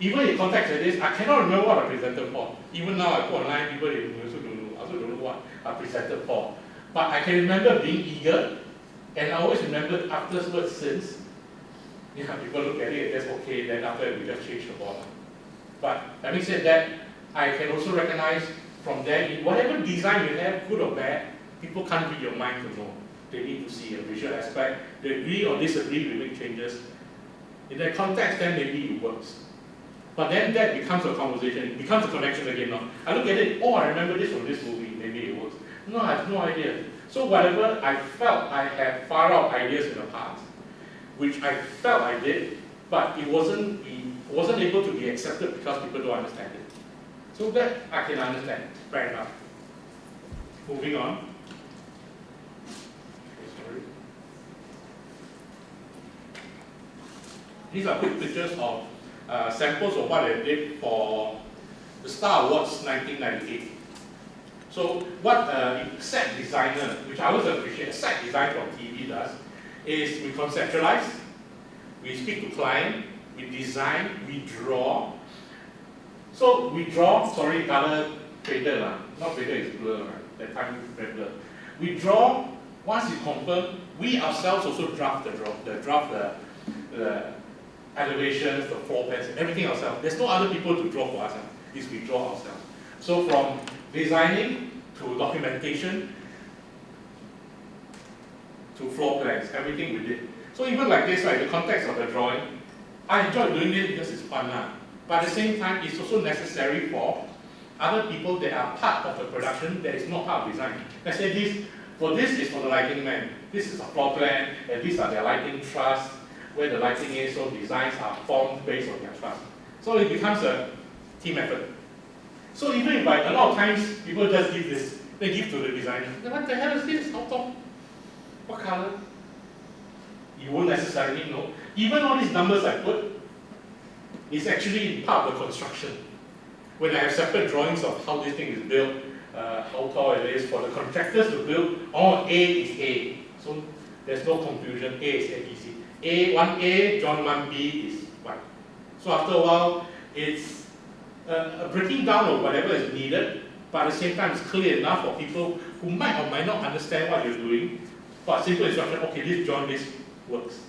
Even in contexts like this, I cannot remember what I presented for. Even now, I go online, people also don't know what I presented for. But I can remember being eager, and I always remember afterwards since, people look at it and that's okay, then after we just change the ball. But having said that, I can also recognize from there, whatever design you have, good or bad, people can't read your mind to know. They need to see a visual aspect. They agree or disagree, we make changes. In that context, then maybe it works. But then that becomes a conversation, it becomes a connection again. No? I look at it, I remember this from this movie, maybe it works. No, I have no idea. So whatever I felt I had far out ideas in the past, which I felt I did, but it wasn't able to be accepted because people don't understand it. So that I can understand, fair enough. Moving on. Okay, sorry. These are quick pictures of samples of what I did for the Star Awards 1998. So what set designer, which I always appreciate, set design for TV does, is we conceptualize, we speak to client, we design, we draw. So we draw, sorry, color faded, not faded, it's blur, that time very blur. We draw, once you confirm, we ourselves also draft the elevations, the floor plans, everything ourselves. There's no other people to draw for us, it's we draw ourselves. So from designing to documentation to floor plans, everything we did. So even like this, right, the context of the drawing, I enjoy doing it because it's fun. But at the same time, it's also necessary for other people that are part of the production that is not part of design. Let's say this is for the lighting man, this is a floor plan, and these are their lighting truss, where the lighting is, so designs are formed based on their truss. So it becomes a team effort. So even if a lot of times people just give this, they give to the designer. What the hell is this? How tall? What color? You won't necessarily know. Even all these numbers I put is actually part of the construction. When I have separate drawings of how this thing is built, how tall it is for the contractors to build, all A is A. So there's no confusion, A is ABC. A, 1A, John 1B is 1. So after a while, it's a breaking down of whatever is needed, but at the same time it's clear enough for people who might or might not understand what you're doing, but simple instruction, okay, this join, this works.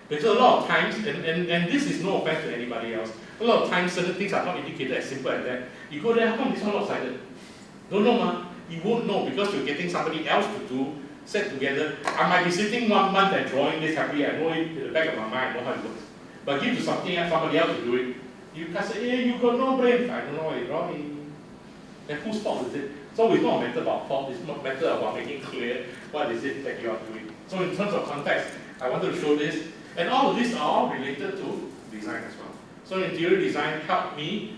Because a lot of times, and this is no offense to anybody else, a lot of times certain things are not indicated as simple as that. You go there, how come this one lopsided? Don't know, ma. You won't know because you're getting somebody else to do, set together. I might be sitting 1 month and drawing this happily, I know it in the back of my mind, I know how it works. But give to somebody else to do it, you can say, hey, you got no brain. I don't know what you're drawing. Then whose fault is it? So it's not a matter about fault, it's not a matter about making clear what is it that you are doing. So in terms of context, I wanted to show this. And all of these are all related to design as well. So interior design helped me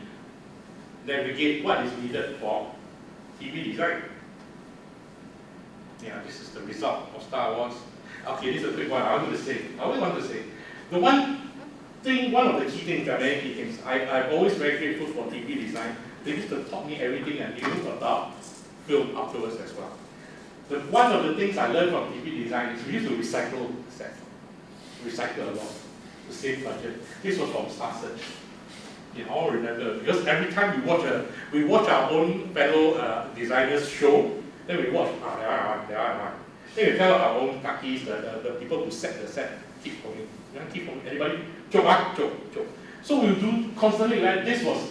navigate what is needed for TV design. Yeah, this is the result of Star Wars. Okay, this is a quick one. I always want to say. The one of the key things, there are many key things, I'm always very grateful for TV design. They used to taught me everything I knew about film afterwards as well. One of the things I learned from TV design is we used to recycle sets. Recycle a lot to save budget. This was from SUSS. You all remember, because every time we watch our own fellow designers show, then we watch, there are one. Then we tell our own kakis, the people who set the set, keep coming. Keep coming. Anybody? Choke. So we'll do constantly, like this was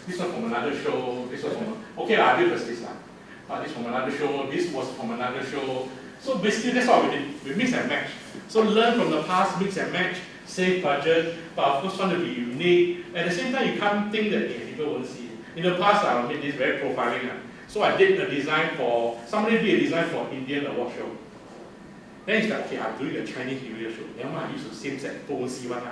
from another show, this was from, okay, this was this one. This from another show, this was from another show. So basically that's what we did. We mix and match. So learn from the past, mix and match, save budget, but of course want to be unique. At the same time, you can't think that people won't see it. In the past, I made this very profiling. So I did a design for, somebody did a design for Indian award show. Then it's like, okay, I'm doing a Chinese New Year show. Never mind, I use the same set, people won't see one.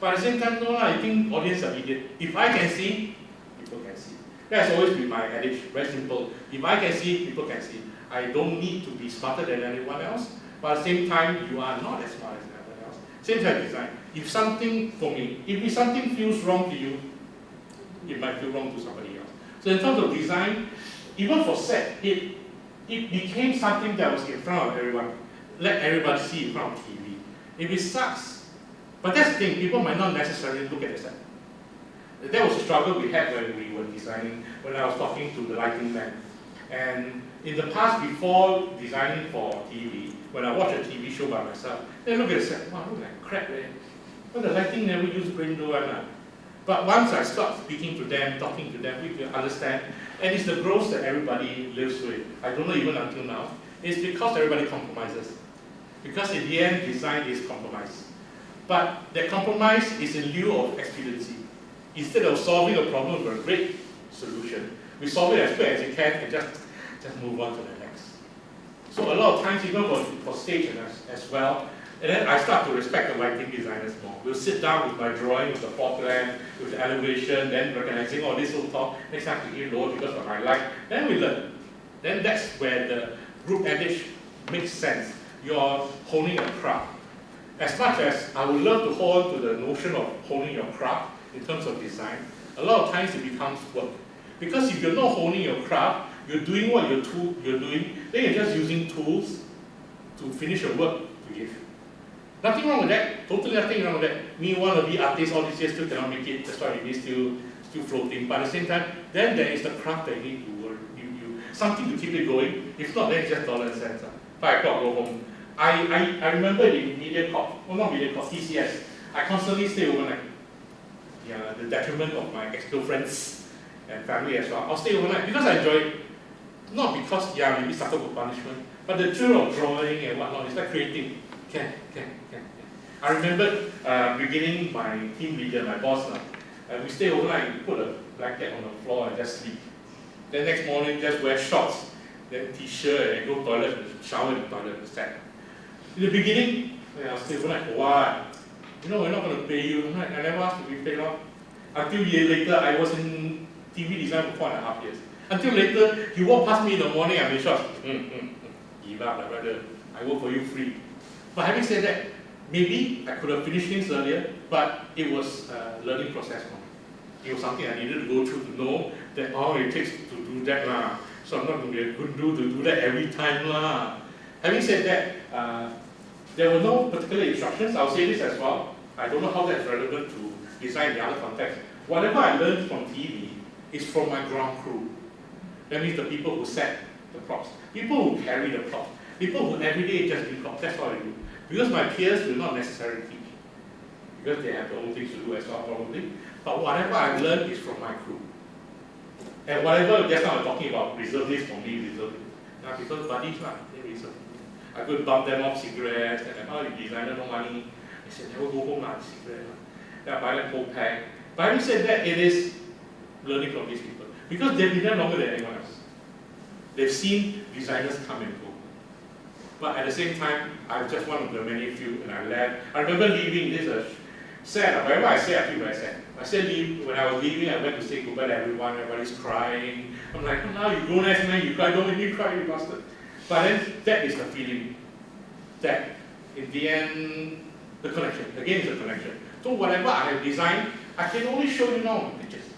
But at the same time, no, I think audience are idiot. If I can see, people can see. That's always been my adage, very simple. If I can see, people can see. I don't need to be smarter than anyone else, but at the same time, you are not as smart as anyone else. Same type of design. If something, for me, if something feels wrong to you, it might feel wrong to somebody else. So in terms of design, even for set, it became something that was in front of everyone. Let everybody see in front of TV. If it sucks, but that's the thing, people might not necessarily look at the set. That was a struggle we had when we were designing, when I was talking to the lighting man. And in the past, before designing for TV, when I watch a TV show by myself, they look at the set, wow, look like crap, man. Well, the lighting never use brain do one. But once I start speaking to them, talking to them, we can understand. And it's the growth that everybody lives with. I don't know even until now. It's because everybody compromises. Because in the end, design is compromise. But that compromise is in lieu of expediency. Instead of solving a problem with a great solution, we solve it as quick as you can and just move on to the next. So a lot of times, even for stage and as well, and then I start to respect the lighting designers more. We'll sit down with my drawing, with the fog lamp, with the elevation, then recognizing, oh, this will top, next time to hit lower because of my light. Then we learn. Then that's where the group adage makes sense. You're honing a craft. As much as I would love to hold on to the notion of honing your craft in terms of design, a lot of times it becomes work. Because if you're not honing your craft, you're doing what you're doing, then you're just using tools to finish your work to give. Nothing wrong with that, totally nothing wrong with that. Me, want to be artist all these years, still cannot make it, that's why we're still floating. But at the same time, then there is the craft that you need to work, something to keep it going. If not, then it's just dollar and cents. 5 o'clock, go home. I remember in TCS, I constantly stay overnight. Yeah, the detriment of my ex-girlfriends and family as well. I'll stay overnight because I enjoy it. Not because, maybe suffer for punishment, but the thrill of drawing and whatnot, it's like creating. Can. I remember beginning my team leader, my boss now, we stay overnight, we put a blanket on the floor and just sleep. Then next morning, just wear shorts, then t-shirt and go toilet, shower in the toilet, set. In the beginning, I'll stay overnight for what? We're not going to pay you. I never asked to be paid off. Until a year later, I was in TV design for 4.5 years. Until later, he walked past me in the morning, I'm in shorts. Give up, brother. I work for you free. But having said that, maybe I could have finished things earlier, but it was a learning process for me. It was something I needed to go through to know that all it takes to do that lah. So I'm not going to be a good dude to do that every time lah. Having said that, there were no particular instructions. I'll say this as well. I don't know how that's relevant to design in the other context. Whatever I learned from TV is from my ground crew. That means the people who set the props, people who carry the props, people who every day just do props. That's all I do. Because my peers will not necessarily teach, because they have their own things to do as well, probably. But whatever I've learned is from my crew. And whatever, just now I'm talking about, reserve this for me, reserve it. Because buddies, they reserve. I could bump them off cigarettes, and oh, you designer, no money. I said, never go home, cigarette. Then I buy them whole pack. But having said that, it is learning from these people. Because they've been there longer than anyone else. They've seen designers come and go. But at the same time, I'm just one of the many few, and I left. I remember leaving, this is sad. Whenever I say, I feel very sad. I said when I was leaving, I went to say goodbye to everyone, everybody's crying. I'm like, oh, now you grown ass man, you cry, don't make me cry, you bastard. But then, that is the feeling. That, in the end, the connection. Again, it's a connection. So whatever I have designed, I can only show you now in pictures.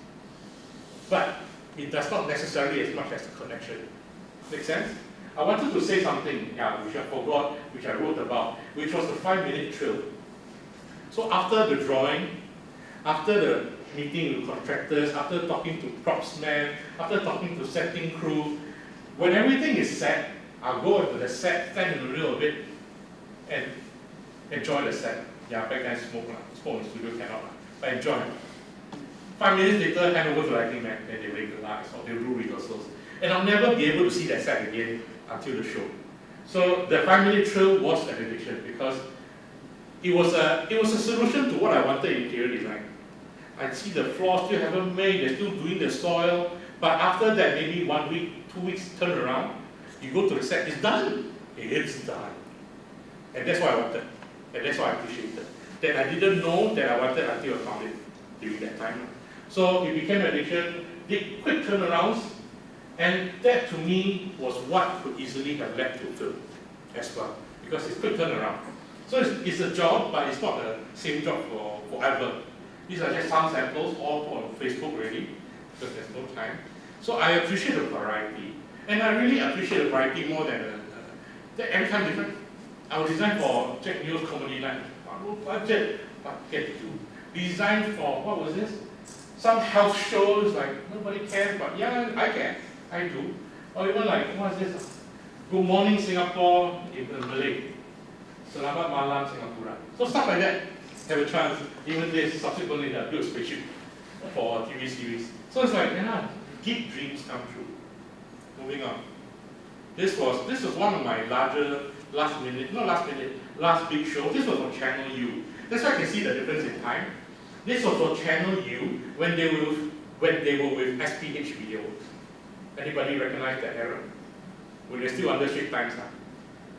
But it does not necessarily as much as the connection. Make sense? I wanted to say something, which I forgot, which I wrote about, which was the 5-minute drill. So after the drawing, after the meeting with contractors, after talking to propsmen, after talking to setting crew, when everything is set, I'll go into the set, stand in the middle of it, and enjoy the set. Yeah, back then smoke in the studio cannot, but enjoy. 5 minutes later, hand over to lighting man, then they rig the lights, or they do rehearsals. And I'll never be able to see that set again until the show. So the 5-minute drill was an addiction, because it was a solution to what I wanted in interior design. I see the floor still haven't made, they're still doing the soil, but after that, maybe 1 week, 2 weeks, turn around, you go to the set, it's done. It's done. And that's what I wanted. And that's what I appreciated. That I didn't know that I wanted until I found it during that time. So it became an addiction, did quick turnarounds, and that to me was what could easily have led to film as well, because it's quick turnaround. So it's a job, but it's not the same job for forever. These are just some samples, all put on Facebook already, because there's no time. So I appreciate the variety, and I really appreciate the variety more than every time different. I will design for Jack Neo's comedy night, no budget, but get to do. Design for, what was this? Some health shows, like nobody cares, but yeah, I can, I do. Or even like, what is this? Good Morning Singapore in Malay. Selamat Malam Singapura. So stuff like that, have a chance. Even this, subsequently, I built a spaceship for a TV series. So it's like, keep dreams come true. Moving on. This was one of my larger, last big show. This was on Channel U. That's why I can see the difference in time. This was on Channel U when they were with SPH Video. Anybody recognize that era? When they're still under Straits Times now.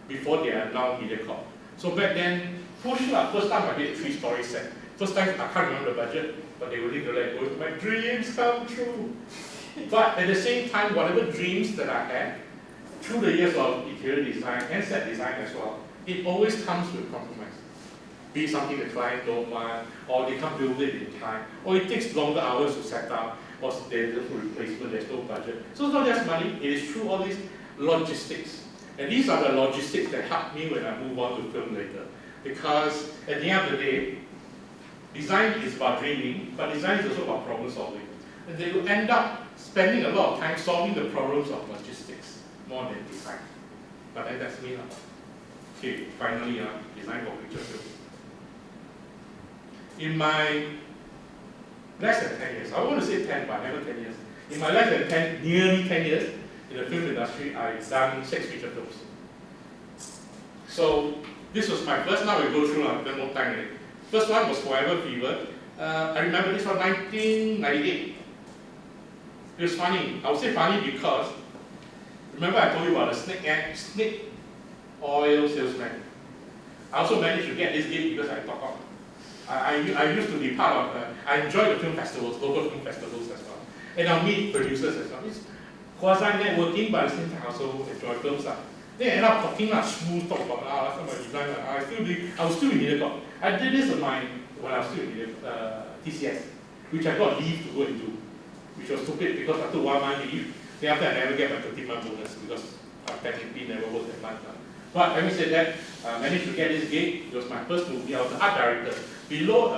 Before they are now MediaCorp. So back then, first time I did a 3-story set. First time, I can't remember the budget, but they were literally like, my dreams come true. But at the same time, whatever dreams that I had, through the years of interior design and set design as well, it always comes with compromise. Be something the client don't want, or they can't build it in time, or it takes longer hours to set up, or there's no replacement, there's no budget. So it's not just money, it is through all these logistics. And these are the logistics that help me when I move on to film later. Because at the end of the day, design is about dreaming, but design is also about problem solving. And they will end up spending a lot of time solving the problems of logistics more than design. But then that's me now. Okay, finally, design for picture film. In my less than 10 years, I want to say 10, but never 10 years. In my less than 10, nearly 10 years in the film industry, I've done 6 feature films. So this was my first. Now we go through a bit more time. First one was Forever Fever. I remember this was 1998. It was funny. I would say funny because remember I told you about the snake oil salesman. I also managed to get this gig because I talk up. I used to be part of, I enjoy the film festivals, local film festivals as well. And I'll meet producers as well. It's quasi-networking, but at the same time I also enjoy film stuff. Then I ended up talking smooth talk about last time I designed, I was still in Mediacorp. I did this when I was still in TCS, which I got leave to go and do, which was stupid because I took 1 month leave. Then after I never get my 13-month bonus because I technically never worked that much. But having said that, I managed to get this gig. It was my first movie. I was the art director below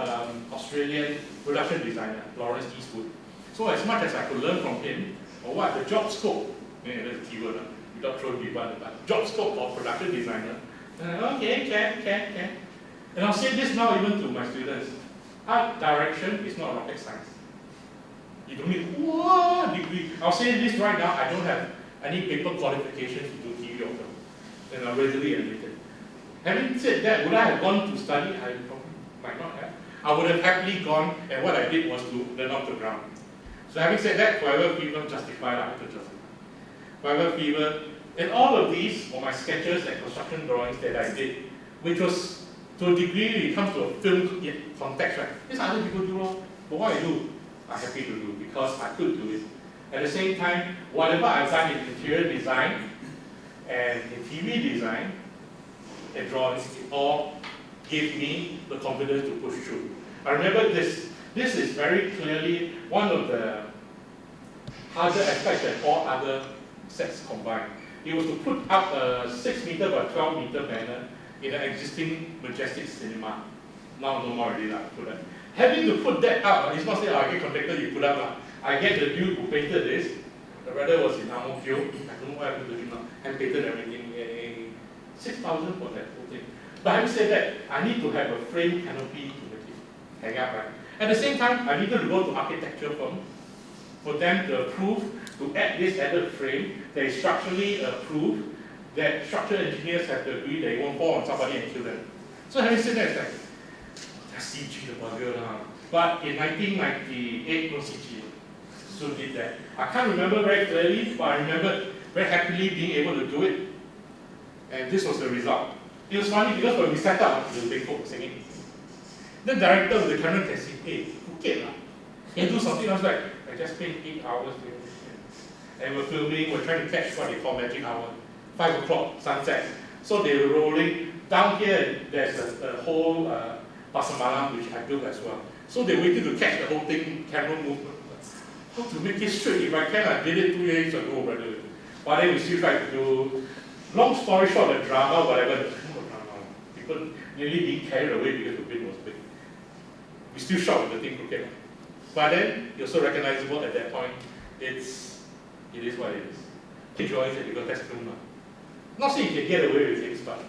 Australian production designer, Lawrence Eastwood. So as much as I could learn from him, or what the job scope, that's a keyword, without throwing people under the bus, job scope of production designer. Okay, can. And I'll say this now even to my students. Art direction is not rocket science. You don't need one degree. I'll say this right now, I don't have any paper qualifications to do TV or film. And I'm readily admitted. Having said that, would I have gone to study? I probably might not have. I would have happily gone, and what I did was to learn off the ground. So having said that, forever fever justified, I have to justify. Forever fever, and all of these were my sketches and construction drawings that I did, which was, to a degree, it comes to a film context, right? This other people do wrong, but what I do, I'm happy to do, because I could do it. At the same time, whatever I've done in interior design, and in TV design, and drawings, it all gave me the confidence to push through. I remember this. This is very clearly one of the harder aspects than all other sets combined. It was to put up a 6 meter by 12 meter banner in an existing majestic cinema. Now no more already put that. Having to put that up, it's not saying I get contractor you put up. I get the dude who painted this. The brother was in Ang Mo Kio. I don't know what happened to him now. And painted everything. 6,000 for that whole thing. But having said that, I need to have a frame canopy to make it hang up, right? At the same time, I needed to go to architecture firm for them to approve to add this added frame that is structurally approved, that structural engineers have to agree that it won't fall on somebody and kill them. So having said that, it's like, that's CG the bugger now. But in 1998, no CG. So did that. I can't remember very clearly, but I remember very happily being able to do it. And this was the result. It was funny because when we set up, the big folk singing. The director of the camera can say, hey, Phuket lah. Can you do something? I was like, I just spent 8 hours doing this. And we're filming, we're trying to catch what they call magic hour. 5 o'clock, sunset. So they were rolling. Down here, there's a whole Pasar Malam, which I built as well. So they waited to catch the whole thing, camera movement. How to make it straight? If I can, I did it 2 years ago, brother. But then we still try to do, long story short, the drama, whatever. People nearly being carried away because the wind was big. We still shot with the thing crooked. But then, you're so recognizable at that point, it is what it is. Enjoy it because that's film. Not saying you can get away with things, but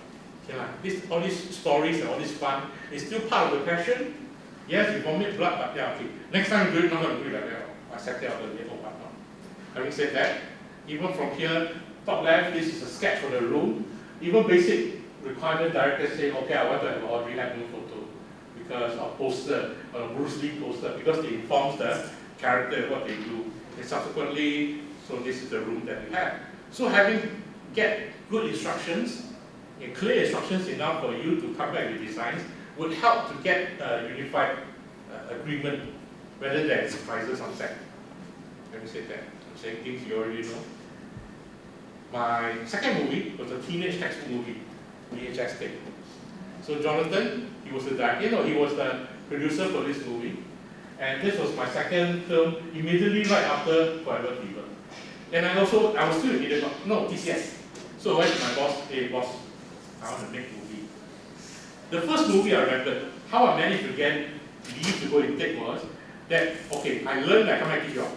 all these stories and all this fun is still part of the passion. Yes, you vomit blood, but yeah, okay. Next time you do it, not going to do it like that. I set it out the little part now. Having said that, even from here, top left, this is a sketch for the room. Even basic requirement directors say, okay, I want to have an Audrey Hepburn photo because of poster, or a Bruce Lee poster, because it informs the character what they do. And subsequently, so this is the room that we have. So get good instructions, and clear instructions enough for you to come back with designs would help to get a unified agreement rather than surprises on set. Let me say that. I'm saying things you already know. My second movie was a teenage textbook movie, VHS tape. So Jonathan, he was the director, he was the producer for this movie. And this was my second film, immediately right after Forever Fever. And I was still in Mediacorp, no, TCS. So I went to my boss, hey boss, I want to make a movie. The first movie I remember, how I managed to get leave to go and take was that, okay, I learned I come and teach you all.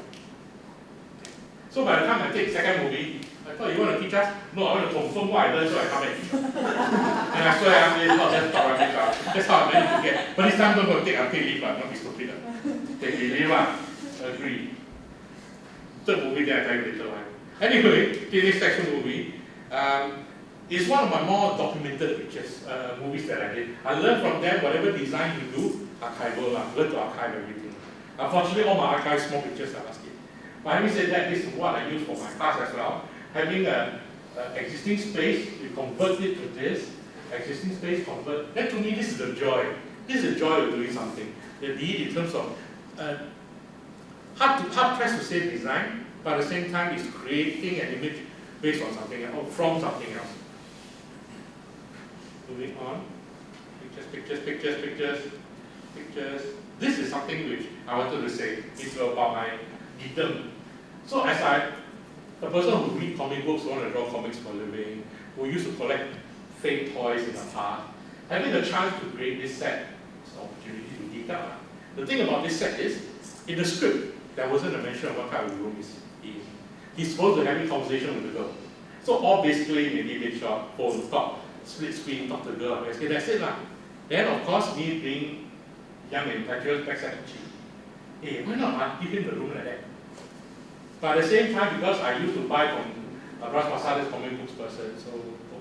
So by the time I take second movie, I thought, you want to teach us? No, I want to confirm what I learned so I come and teach. And I swear I'm not just talk about it. That's how I managed to get. But this time I'm going to take unpaid leave, not be stupid. Take leave, agree. Third movie that I tell you later. Anyway, this section movie is one of my more documented pictures, movies that I did. I learned from them whatever design you do, archival, learn to archive everything. Unfortunately, all my archive small pictures are asking. But having said that, this is what I use for my class as well. Having an existing space, you convert it to this, existing space, convert. Then to me, this is the joy. This is the joy of doing something. Be it in terms of, hard pressed to say design, but at the same time, it's creating an image based on something else, or from something else. Moving on. Pictures. This is something which I wanted to say. It's about my geekdom. So as a person who reads comic books, who want to draw comics for a living, who used to collect fake toys in the past, having the chance to create this set is an opportunity to geek out. The thing about this set is, in the script, there wasn't a mention of what kind of room is in. He's supposed to have a conversation with the girl. So all basically maybe big shot, phone, talk, split screen, talk to the girl, basically that's it lah. Then of course me being young and impetuous, backside itchy. Hey, why not give him the room like that? But at the same time, because I used to buy from Ras Masada's comic books person, so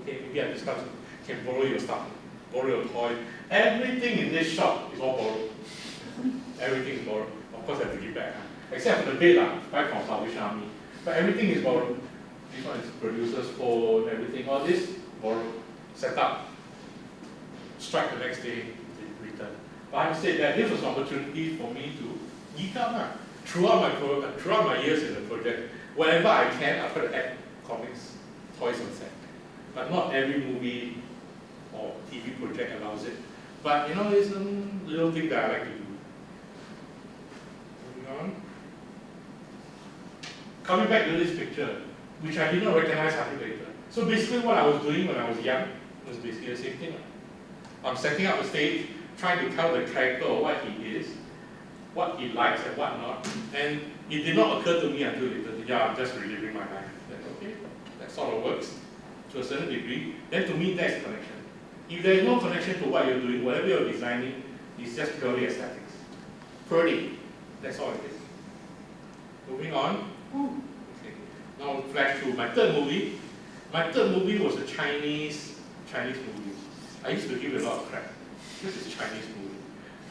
okay, maybe I discuss, can borrow your stuff, borrow your toy. Everything in this shop is all borrowed. Everything is borrowed. Of course I have to give back. Except for the bed, buy from Salvation Army. But everything is borrowed. This one is producer's phone, everything, all this borrowed, set up, strike the next day, return. But I said that this was an opportunity for me to geek out. Throughout my years in the project, whenever I can, I try to add comics, toys on set. But not every movie or TV project allows it. But you know, it's a little thing that I like to do. Moving on. Coming back to this picture, which I did not recognize until later. So basically what I was doing when I was young was basically the same thing. I'm setting up the stage, trying to tell the character of what he is, what he likes and what not. And it did not occur to me until later. Yeah, I'm just reliving my life. That's okay. That sort of works to a certain degree. Then to me, that's connection. If there is no connection to what you're doing, whatever you're designing, it's just purely aesthetics. Pretty. That's all it is. Moving on. Okay. Now flash through my third movie. My third movie was a Chinese movie. I used to give it a lot of crap. This is a Chinese movie.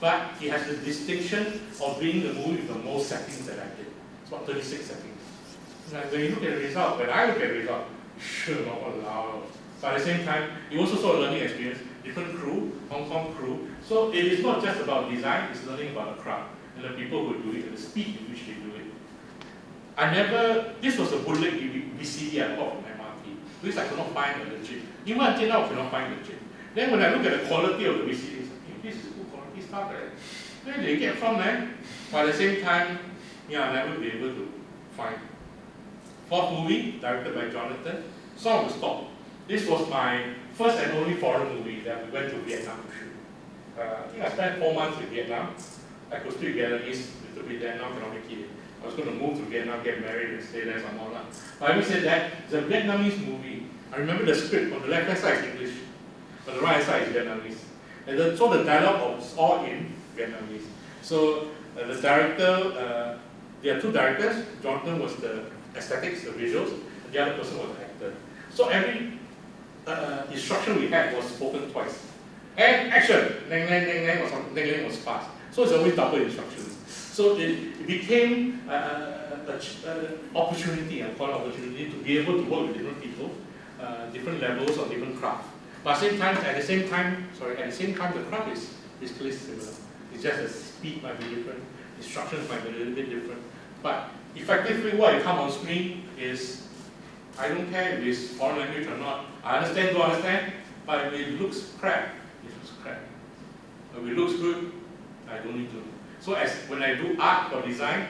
But it has the distinction of being the movie with the most settings that I did. It's about 36 settings. Like when you look at the result, when I look at the result, sure, not allowed. But at the same time, it was also a learning experience. Different crew, Hong Kong crew. So it is not just about design, it's learning about the craft and the people who do it and the speed in which they do it. This was a bootleg VCD I bought from MRT, because I could not find a legit. Even until now, I could not find legit. Then when I look at the quality of the VCD, it's like, hey, this is good quality stuff, right? Where did they get from, man? But at the same time, I'll never be able to find. Fourth movie, directed by Jonathan, Song of the Storm. This was my first and only foreign movie that we went to Vietnam to shoot. I think I spent 4 months in Vietnam. I could speak Vietnamese a little bit there, now cannot make it. I was going to move to Vietnam, get married, and stay there some more. But having said that, it's a Vietnamese movie. I remember the script. On the left-hand side is English, on the right-hand side is Vietnamese. And so the dialogue was all in Vietnamese. So the director, there are two directors. Jonathan was the aesthetics, the visuals, and the other person was the actor. So every instruction we had was spoken twice. And action, nang nang nang nang, or something, nang nang was fast. So it's always double instructions. So it became an opportunity, a call opportunity to be able to work with different people, different levels of different craft. But at the same time, the craft is basically similar. It's just the speed might be different, instructions might be a little bit different. But effectively, what you come on screen is, I don't care if it's foreign language or not. I understand, don't understand, but if it looks crap, it looks crap. If it looks good, I don't need to. So when I do art or design,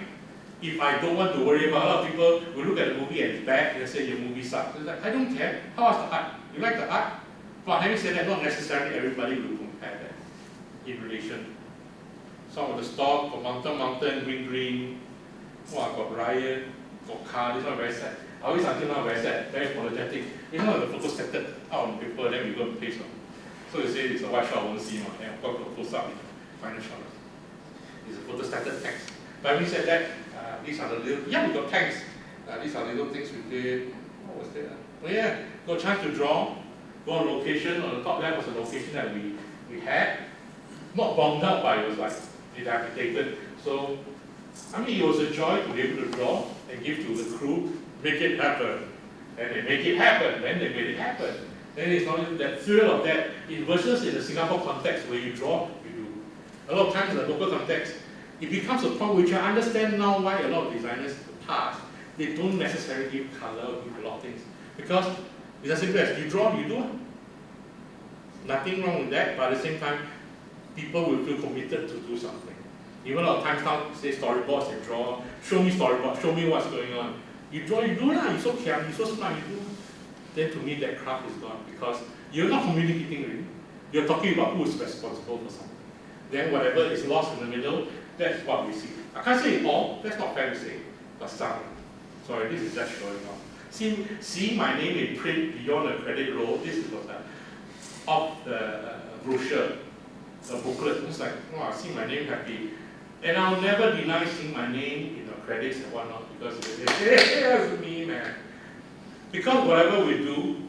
if I don't want to worry about, a lot of people will look at the movie and it's bad, and say your movie sucks. It's like, I don't care. How is the art? You like the art? But having said that, not necessarily everybody will compare that in relation. Some of the stock, got mountain, green. Got riot, got car, this one very sad. I always until now very sad, very apologetic. It's not the photo setted out on paper, then we go and paste on. So you say it's a white shot, I won't see one, and of course got close up in the final shot. It's a photo setted text. But having said that, these are the little, we got tanks. These are little things we did. What was that? Oh yeah, got a chance to draw, go on location. On the top left was a location that we had. Not bombed out, but it was like dilapidated. So it was a joy to be able to draw and give to the crew, make it happen. And they make it happen, then they made it happen. Then it's not that thrill of that, versus in the Singapore context where you draw, you do. A lot of times in the local context, it becomes a point which I understand now why a lot of designers in the past, they don't necessarily give color, give a lot of things. Because it's as simple as you draw, you do. Nothing wrong with that, but at the same time, people will feel committed to do something. Even a lot of times now, say storyboards and draw, show me storyboard, show me what's going on. You draw, you do lah, you're so clever, you're so smart, you do. Then to me, that craft is gone, because you're not communicating really. You're talking about who is responsible for something. Then whatever is lost in the middle, that's what we see. I can't say it all, that's not fair to say, but some. Sorry, this is just showing off. See my name in print beyond the credit roll, this is what's of the brochure, the booklet. It's like, oh, I see my name happy. And I'll never deny seeing my name in the credits and whatnot, because they say, hey, that's me, man. Because whatever we do,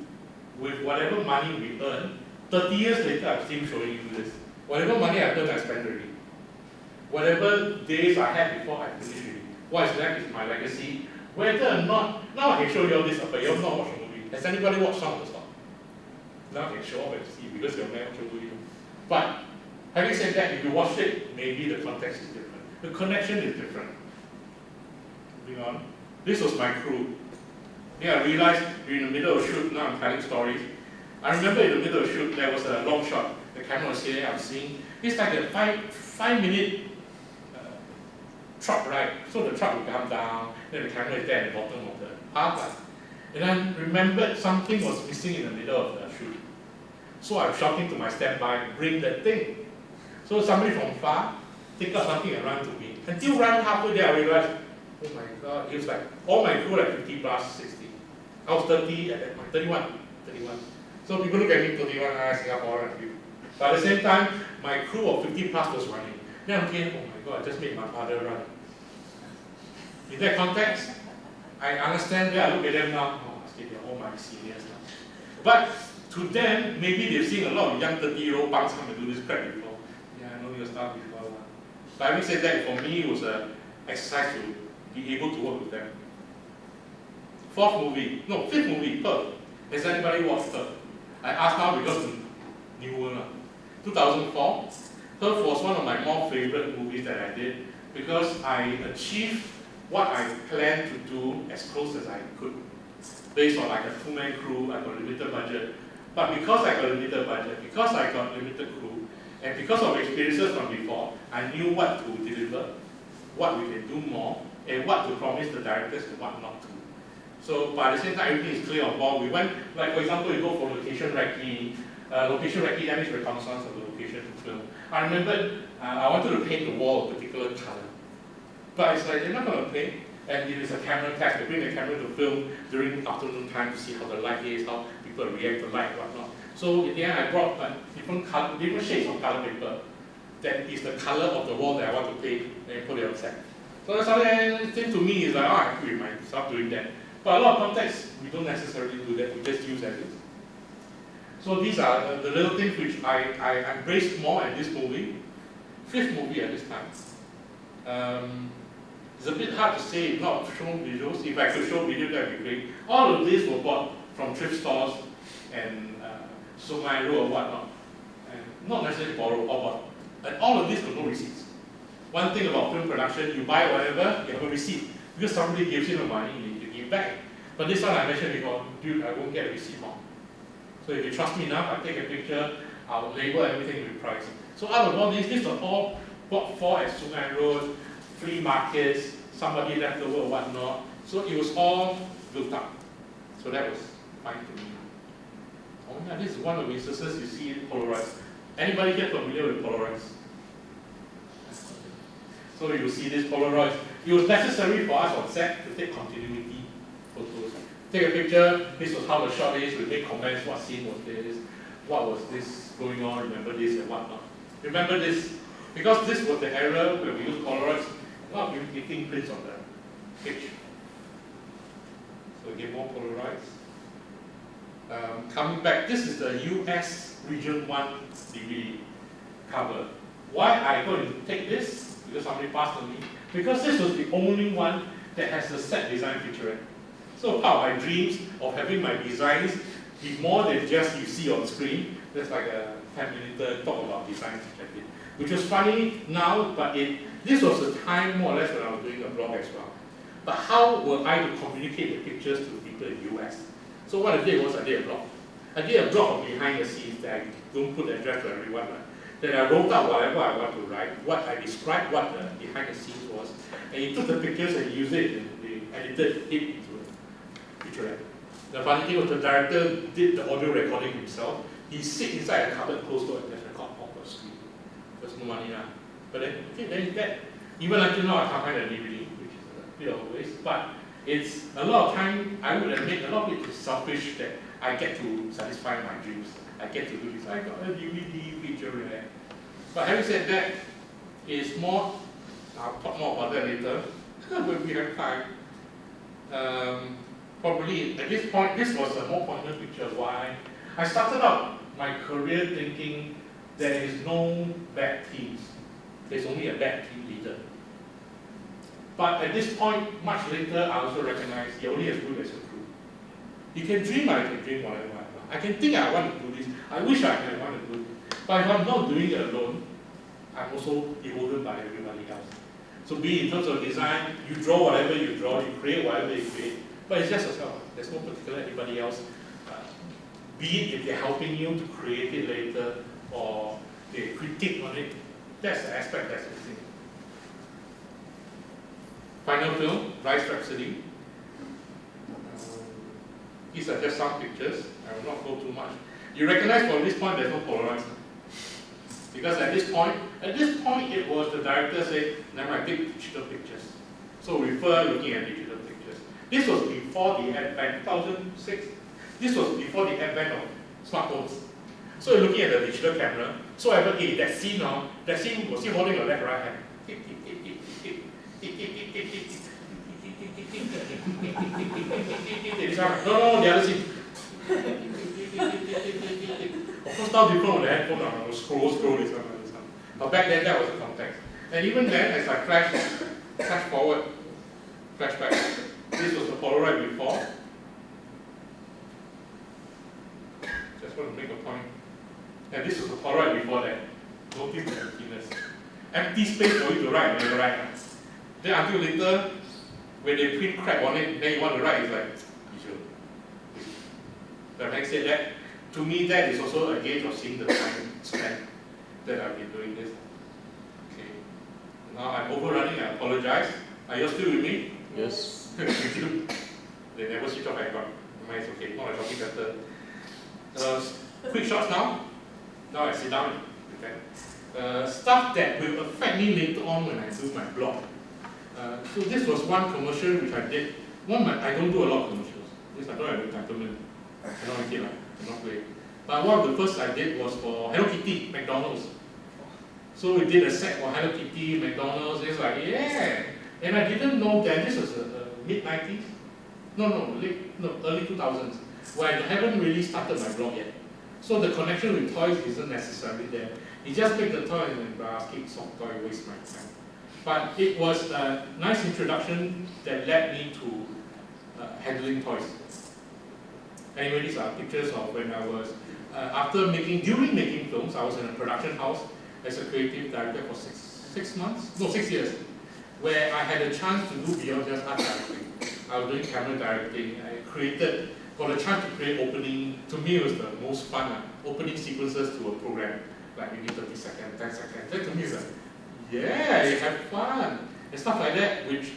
with whatever money we earn, 30 years later, I'm still showing you this. Whatever money I earned, I spent already. Whatever days I had before, I finished already. What is left is my legacy. Whether or not, now I can show you all this, but you have not watched the movie. Has anybody watched Song of the Storm? Now I can show up and see, because you're not watching the movie. But, having said that, if you watch it, maybe the context is different. The connection is different. Moving on. This was my crew. Yeah, I realized during the middle of the shoot, now I'm telling stories. I remember in the middle of the shoot, there was a long shot. The camera was here, I'm seeing. It's like a five-minute truck ride. So the truck will come down, then the camera is there at the bottom of the path. And I remembered something was missing in the middle of the shoot. So I'm shouting to my standby, bring that thing. So somebody from far take up something and run to me. Until run halfway there, I realized, oh my God, it was like, all my crew like 50 plus, 60. I was 30 at that point, 31. So people look at me, 31, Singapore, but at the same time, my crew of 50 plus was running. Then I'm thinking, oh my God, I just made my father run. In that context, I understand that. I look at them now, oh, they're all my seniors now. But to them, maybe they've seen a lot of young 30-year-old punks come and do this crap before. Yeah, I know your stuff before. But having said that, for me, it was an exercise to be able to work with them. Fifth movie, Perth. Has anybody watched Perth? I asked now because the new one. 2004. Perth was one of my more favorite movies that I did because I achieved what I planned to do as close as I could. Based on like a two-man crew, I got a limited budget. But because I got a limited budget, because I got limited crew, and because of experiences from before, I knew what to deliver, what we can do more, and what to promise the directors and what not to. So by the same time, everything is clear on board. We went, like for example, you go for location recce. Location recce, that means reconnaissance of the location to film. I remember I wanted to paint the wall a particular color. But it's like, they're not going to paint. And it is a camera test. They bring the camera to film during afternoon time to see how the light is, how people react to light and whatnot. So in the end, I brought different shades of color paper. That is the color of the wall that I want to paint and put it on set. So that's something to me is like, oh, I'm happy with myself doing that. But a lot of contexts, we don't necessarily do that. We just use as is. So these are the little things which I embraced more in this movie. Fifth movie at this time. It's a bit hard to say, not to show visuals. If I could show video, that would be great. All of these were bought from thrift stores and Sungai Road or whatnot. And not necessarily borrowed or bought. And all of these got no receipts. One thing about film production, you buy whatever, you have a receipt. Because somebody gives you the money, you give back. But this one I mentioned before, dude, I won't get a receipt more. So if you trust me enough, I take a picture, I'll label everything with price. So out of all these are all bought for at Sungai Road, flea markets, somebody left over or whatnot. So it was all built up. So that was fine to me. Oh yeah, this is one of the instances you see Polaroids. Anybody get familiar with Polaroids? So you see this Polaroids. It was necessary for us on set to take continuity photos. Take a picture, this was how the shot is, we make comments, what scene was this, what was this going on, remember this and whatnot. Remember this, because this was the era where we used Polaroids, not taking prints on the picture. So we get more Polaroids. Coming back, this is the US Region 1 DVD cover. Why I go and take this? Because somebody passed on me. Because this was the only one that has the set design featurette. So part of my dreams of having my designs be more than just you see on screen. That's like a 10-minute talk about designs, which was funny now, but this was the time more or less when I was doing a blog as well. But how were I to communicate the pictures to people in the US? So what I did was I did a blog. I did a blog of behind the scenes that I don't put the address to everyone. Then I wrote out whatever I want to write, what I described what the behind the scenes was, and he took the pictures and used it and they edited it into a featurette. The funny thing was the director did the audio recording himself. He sit inside a cupboard closed door and just record off the screen. There's no money now. But then, okay, then that, even until now I can't find a DVD, which is a bit of a waste, but it's a lot of time, I would admit, a lot of it is selfish that I get to satisfy my dreams. I get to do this. I got a DVD feature there. But having said that, it's more, I'll talk more about that later when we have time. Probably at this point, this was a more poignant picture of why I started out my career thinking there is no bad teams. There's only a bad team leader. But at this point, much later, I also recognize you're only as good as your crew. You can dream, I can dream whatever I want. I can think I want to do this. I wish I can want to do it. But if I'm not doing it alone, I'm also beholden by everybody else. So be in terms of design, you draw whatever you draw, you create whatever you create, but it's just yourself. There's no particular anybody else. Be it if they're helping you to create it later or they critique on it, that's the aspect that's missing. Final film, Rice Rhapsody. These are just some pictures. I will not go too much. You recognize from this point there's no Polaroids. Because at this point it was the director said, never mind, take digital pictures. So refer looking at digital pictures. This was before the advent, 2006. This was before the advent of smartphones. So you're looking at the digital camera. So that scene was he holding your left right hand. No, the other scene. Of course, now different with the headphone, I will scroll this one. But back then, that was the context. And even then, as I flash forward, flashback, this was the Polaroid before. Just want to make a point. And this was the Polaroid before that. Notice the emptiness. Empty space for you to write when you write. Then until later, when they print crap on it, then you want to write, it's like, visual. But having said that, to me, that is also a gauge of seeing the time spent that I've been doing this. Okay. Now I'm overrunning, I apologize. Are you still with me? Yes. Thank you. They never switch off aircon. Mine is okay, not like talking better. Quick shots now. Now I sit down. Okay. Stuff that will affect me later on when I do my blog. So this was one commercial which I did. I don't do a lot of commercials. This I don't have entitlement. I cannot make it, I cannot play. But one of the first I did was for Hello Kitty, McDonald's. So we did a set for Hello Kitty, McDonald's. It's like, yeah. And I didn't know that this was mid-90s. Early 2000s. Where I haven't really started my blog yet. So the connection with toys isn't necessarily there. You just make the toy and basket, soft toy, waste my time. But it was a nice introduction that led me to handling toys. Anyway, these are pictures of when I was, during making films, I was in a production house as a creative director for 6 years, where I had a chance to do beyond just art directing. I was doing camera directing, got a chance to create opening, to me it was the most fun, opening sequences to a program, like maybe 30 seconds, 10 seconds. That to me is like, yeah, you have fun, and stuff like that, which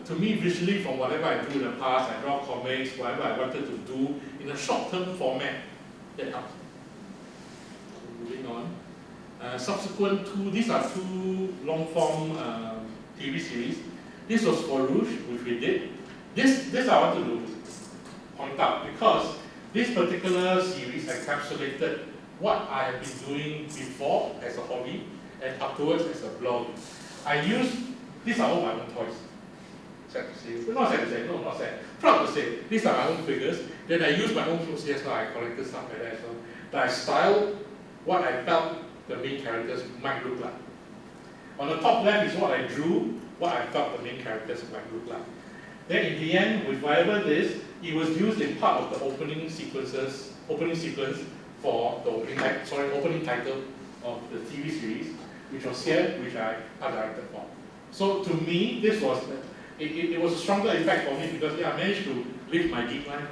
to me visually from whatever I do in the past, I draw comics, whatever I wanted to do in a short-term format, that helps. Moving on. Subsequent to, these are two long-form TV series. This was for Rouge, which we did. This I wanted to point out because this particular series encapsulated what I have been doing before as a hobby and afterwards as a blog. These are all my own toys. Sad to say. Not sad to say, no, not sad. Proud to say, these are my own figures. Then I use my own clothes, yes, I collected stuff like that as well. But I styled what I felt the main characters might look like. On the top left is what I drew, what I felt the main characters might look like. Then in the end, with whatever it is, it was used in part of the opening sequence for the opening title of the TV series, which was here, which I directed for. So to me, this was it was a stronger impact for me because I managed to live my geek life.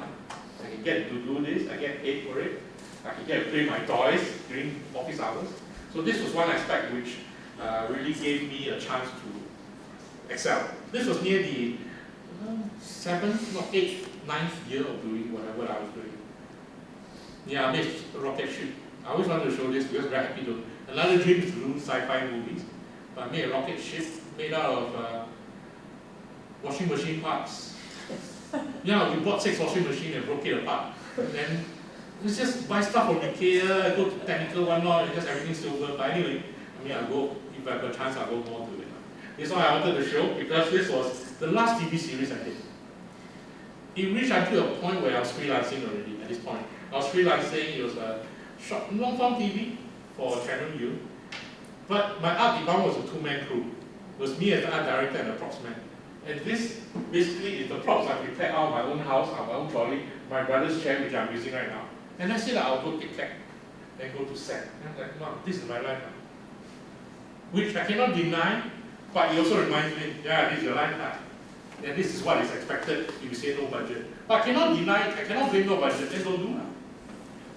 I can get to do this, I get paid for it, I can get to play my toys during office hours. So this was one aspect which really gave me a chance to excel. This was near the 7th, not 8th, 9th year of doing whatever I was doing. Yeah, I made a rocket ship. I always wanted to show this because I'm very happy to. Another dream is to do sci-fi movies. But I made a rocket ship made out of washing machine parts. Yeah, we bought 6 washing machines and broke it apart. Then it's just buy stuff from IKEA, go to technical one more, because everything's silver. But anyway, I mean, I'll go, if I have a chance, I'll go more to it. This one I wanted to show because this was the last TV series I did. It reached until a point where I was freelancing already at this point. I was freelancing, it was a short, long-form TV for Channel U. But my art department was a 2-man crew. It was me as the art director and the props man. And this basically is the props I prepared out of my own house, out of my own trolley, my brother's chair, which I'm using right now. And I said that I'll go take care and go to set. And I'm like, wow, this is my life now. Which I cannot deny, but it also reminds me, yeah, this is your life now. And this is what is expected if you say no budget. But I cannot deny it, I cannot blame no budget, then don't do that.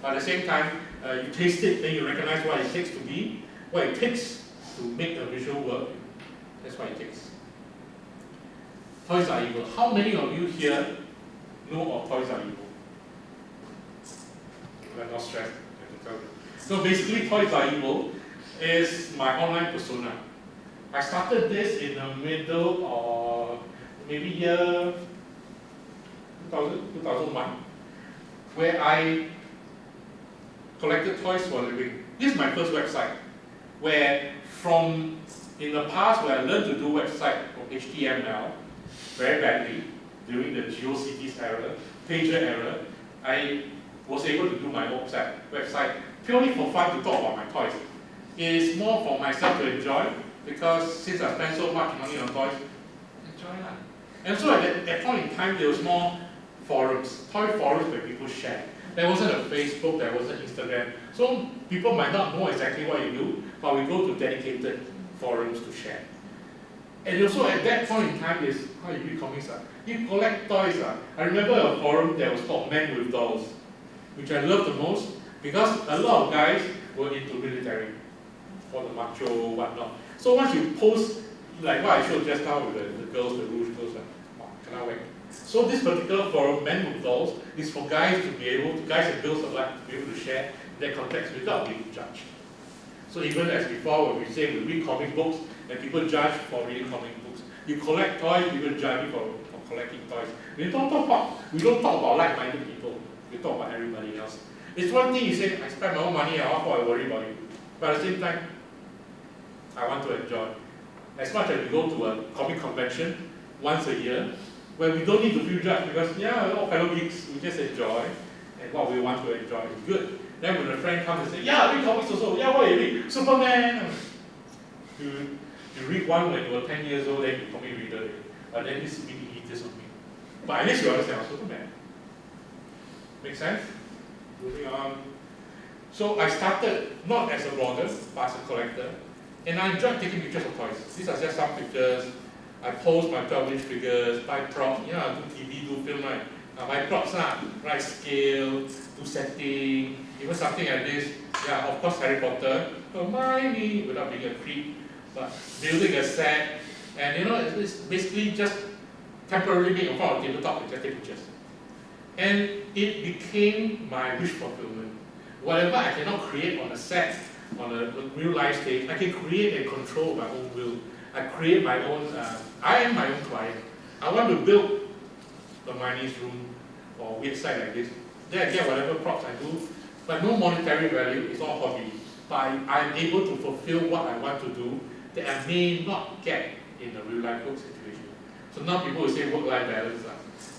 But at the same time, you taste it, then you recognize what it takes to be, what it takes to make a visual work. That's what it takes. Toys Are Evil. How many of you here know of Toys Are Evil? I'm not stressed, I can tell you. So basically, Toys Are Evil is my online persona. I started this in the middle of maybe year 2001, where I collected toys for a living. This is my first website, where from in the past where I learned to do website from HTML very badly during the GeoCities era, pager era, I was able to do my own website purely for fun to talk about my toys. It is more for myself to enjoy because since I spend so much money on toys, enjoy that. And so at that point in time, there was more forums, toy forums where people share. There wasn't a Facebook, there wasn't Instagram. So people might not know exactly what you do, but we go to dedicated forums to share. And also at that point in time is how you read comics. You collect toys. I remember a forum that was called Men with Dolls, which I loved the most because a lot of guys were into military, for the macho, whatnot. So once you post, like what I showed just now with the girls, the rouge girls, cannot wait. So this particular forum, Men with Dolls, is for guys to be able to, guys and girls alike, to be able to share their context without being judged. So even as before, when we say we read comic books, and people judge for reading comic books. You collect toys, people judge you for collecting toys. We don't talk about like-minded people. We talk about everybody else. It's one thing you say, I spend my own money, I worry about you. But at the same time, I want to enjoy. As much as we go to a comic convention once a year, where we don't need to feel judged because, yeah, a lot of fellow geeks, we just enjoy, and what we want to enjoy is good. Then when a friend comes and says, yeah, I read comics also, yeah, what do you read? Superman! You read one when you were 10 years old, then you become a reader. But then this really eats on me. But at least you understand Superman. Make sense? Moving on. So I started not as a blogger, but as a collector. And I enjoyed taking pictures of toys. These are just some pictures. I post my 12-inch figures, buy props. You know, I do TV, do film, right? Buy props, right scale, do setting, even something like this. Yeah, of course, Harry Potter. Hermione, without being a creep. But building a set, and you know, it's basically just temporarily being in front of the tabletop and just take pictures. And it became my wish fulfillment. Whatever I cannot create on a set, on a real life stage, I can create and control my own will. I create my own, I am my own client. I want to build the Hermione's room or weird site like this. Then I get whatever props I do, but no monetary value, it's all hobby. But I'm able to fulfill what I want to do that I may not get in a real life work situation. So now people will say work-life balance,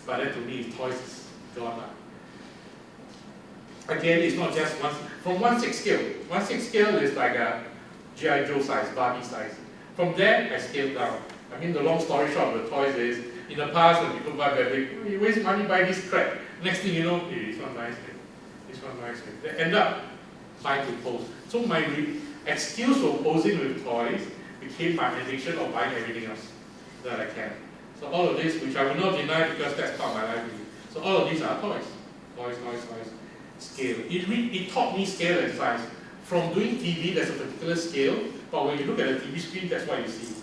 but then to me, toys is gone. Again, it's not just from 1/6 scale. 1/6 scale is like a G.I. Joe size, Barbie size. From there, I scaled down. I mean, the long story short of the toys is, in the past, when people buy very big, you waste money buying this crap. Next thing you know, hey, this one nice, this one nice. They end up buying to pose. So my excuse for posing with toys became my addiction of buying everything else that I can. So all of this, which I will not deny because that's part of my life. So all of these are toys. toys, scale. It taught me scale and size. From doing TV, there's a particular scale, but when you look at a TV screen, that's what you see.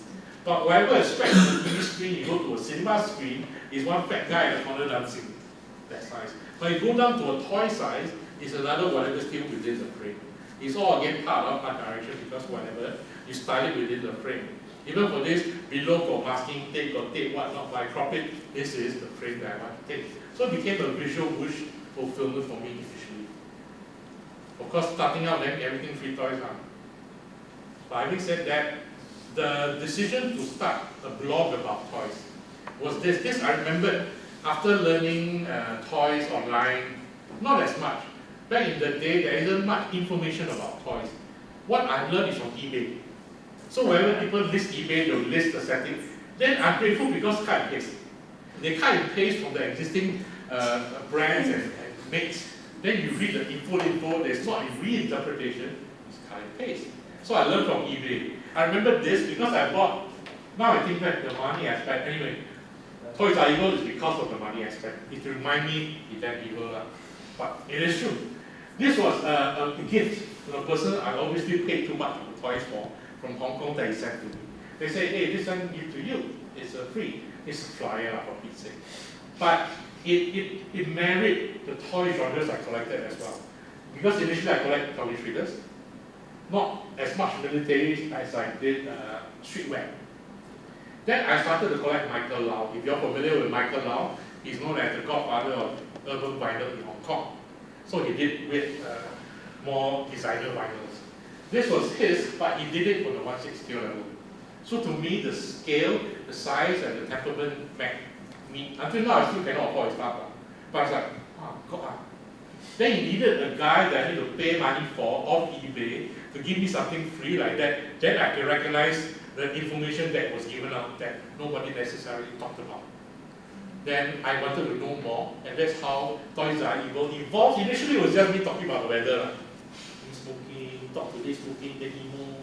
But wherever it's stretched on the TV screen, you go to a cinema screen, is one fat guy in the corner dancing, that size. But you go down to a toy size, it's another whatever still within the frame. It's all again part of art direction because whatever, you style it within the frame. Even for this, below got masking tape, got tape, whatnot, but I crop it, this is the frame that I want to take. So it became a visual wish fulfillment for me initially. Of course, starting out then, everything free toys. But having said that, the decision to start a blog about toys was this. This I remembered after learning toys online, not as much. Back in the day, there isn't much information about toys. What I learned is from eBay. So whenever people list eBay, they'll list the setting. Then I'm grateful because cut and paste. They cut and paste from the existing brands and makes. Then you read the info, there's not a reinterpretation, it's cut and paste. So I learned from eBay. I remember this because I bought, now I think back the money aspect, anyway, Toys Are Evil is because of the money aspect. It reminds me Event Evil. But it is true. This was a gift to a person I obviously paid too much for the toys for, from Hong Kong that he sent to me. They say, hey, this one give to you. It's free. It's a flyer for Pete's sake. But it married the toy genres I collected as well. Because initially I collected toy figures, not as much military as I did streetwear. Then I started to collect Michael Lau. If you're familiar with Michael Lau, he's known as the godfather of urban vinyl in Hong Kong. So he did with more designer vinyls. This was his, but he did it for the 1/6 level. So to me, the scale, the size, and the temperament met me. Until now, I still cannot afford his stuff. But I was like, oh, God. Then he needed a guy that I need to pay money for off eBay to give me something free like that. Then I can recognize the information that was given out that nobody necessarily talked about. Then I wanted to know more, and that's how Toys Are Evil evolved. Initially, it was just me talking about the weather. Smoking, talk to this, smoking, then emo.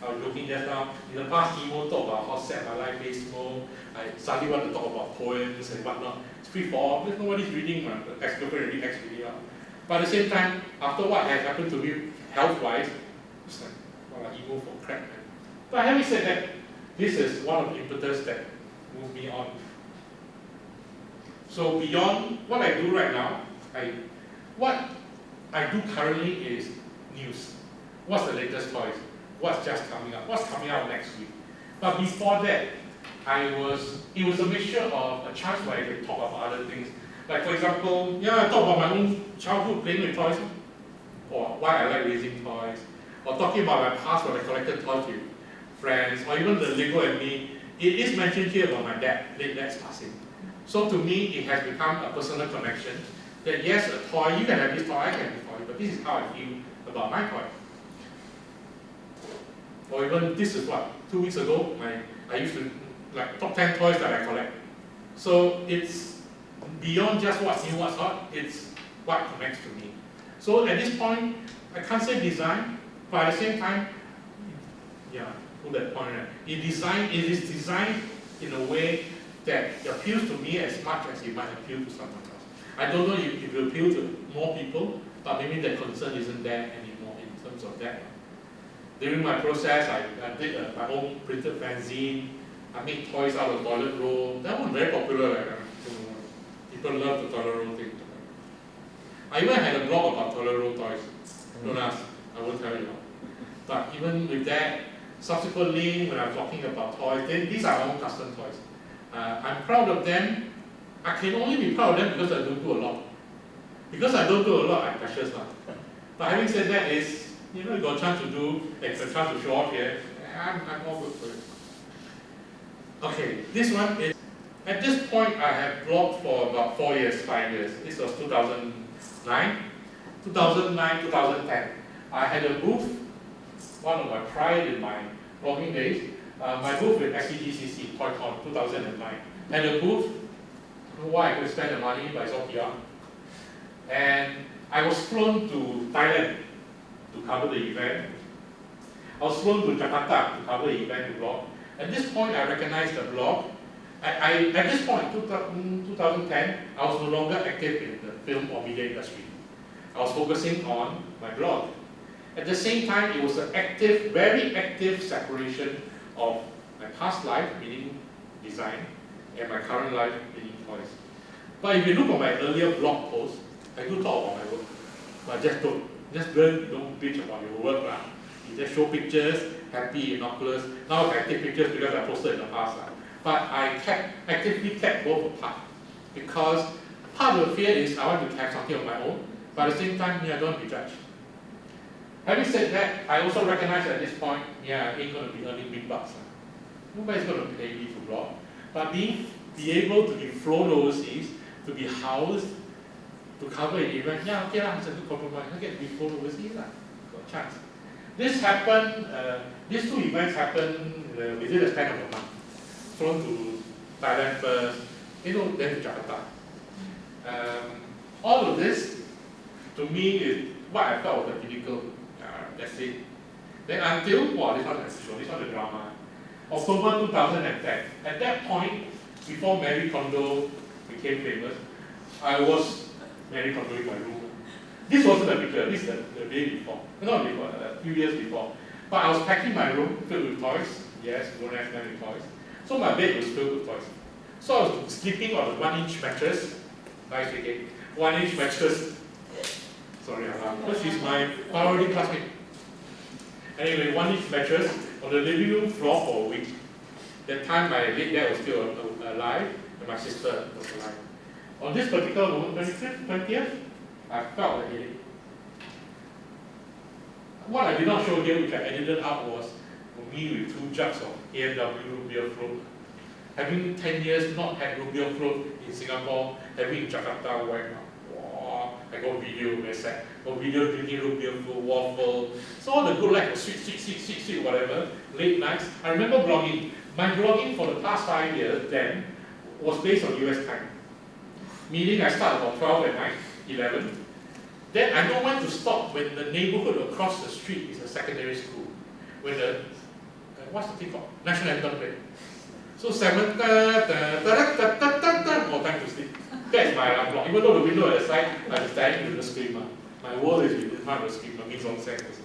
I was joking just now. In the past, emo talk about how sad my life is, emo. I suddenly want to talk about poems and whatnot. It's free for all, because nobody's reading my ex-girlfriend already ex-video. But at the same time, after what had happened to me health-wise, it's like, well, emo for crap, man. But having said that, this is one of the impetus that moved me on. So beyond what I do right now, what I do currently is news. What's the latest toys? What's just coming up? What's coming out next week? But before that, it was a mixture of a chance where I could talk about other things. Like for example, I talk about my own childhood playing with toys, or why I like raising toys, or talking about my past when I collected toys with friends, or even the Lego and me. It is mentioned here about my late dad's passing. So to me, it has become a personal connection that yes, a toy, you can have this toy, I can have this toy, but this is how I feel about my toy. Or even this is what, 2 weeks ago, I used to, like top 10 toys that I collect. So it's beyond just what's new, what's hot, it's what connects to me. So at this point, I can't say design, but at the same time, to that point, right? It is designed in a way that appeals to me as much as it might appeal to someone else. I don't know if it will appeal to more people, but maybe the concern isn't there anymore in terms of that. During my process, I did my own printed fanzine. I made toys out of toilet roll. That was very popular. People love the toilet roll thing. I even had a blog about toilet roll toys. Don't ask, I won't tell you. But even with that, subsequently, when I'm talking about toys, these are my own custom toys. I'm proud of them. I can only be proud of them because I don't do a lot. Because I don't do a lot, I'm precious now. But having said that, you got a chance to do, a chance to show off here, I'm all good for it. Okay, this one is, at this point I have blogged for about 4 years, 5 years. This was 2009, 2010. I had a booth, one of my pride in my blogging days, my booth with SCGCC, ToyCon, 2009. Had a booth, I don't know why I could spend the money, but it's all PR. And I was flown to Thailand to cover the event. I was flown to Jakarta to cover the event to blog. At this point, I recognized the blog. At this point, 2010, I was no longer active in the film or media industry. I was focusing on my blog. At the same time, it was an active, very active separation of my past life, meaning design, and my current life, meaning toys. But if you look at my earlier blog posts, I do talk about my work. But just don't bitch about your work. You just show pictures, happy, innocuous. Now I take pictures because I posted in the past. But I actively kept both apart. Because part of the fear is I want to have something of my own, but at the same time, I don't want to be judged. Having said that, I also recognize at this point, I ain't going to be earning big bucks. Nobody's going to pay me to blog. But be able to be flown overseas, to be housed, to cover an event, okay, it's a good compromise. I get to be flown overseas, got a chance. This happened, these two events happened within a span of a month. Flown to Thailand first, then to Jakarta. All of this, to me, is what I felt was the pinnacle. That's it. Then until, this one is the show, this one is the drama. October 2010. At that point, before Marie Kondo became famous, I was Marie Kondo in my room. This wasn't a picture, this is the day before. Not before, a few years before. But I was packing my room filled with toys. Yes, don't have many toys. So my bed was filled with toys. So I was sleeping on a 1-inch mattress. Nice again. 1-inch mattress. Sorry, because she's my priority classmate. Anyway, 1-inch mattress on the living room floor for a week. That time my late dad was still alive and my sister was alive. On this particular moment, 20th, I felt a headache. What I did not show here, which I edited out, was me with 2 jugs of A&W root beer float. Having 10 years not had root beer float in Singapore, having in Jakarta, I got video, very sad. Got video drinking root beer float, waffle. So all the good life was sweet, whatever. Late nights. I remember blogging. My blogging for the past 5 years then was based on US time. Meaning I start about 12 at night, 11. Then I know when to stop when the neighborhood across the street is a secondary school. When the, what's the thing called? National anthem play. So 7, more time to sleep. That's my alarm clock. Even though the window at the side, I'm standing with the screamer. My world is in front of the screamer, means on seconds.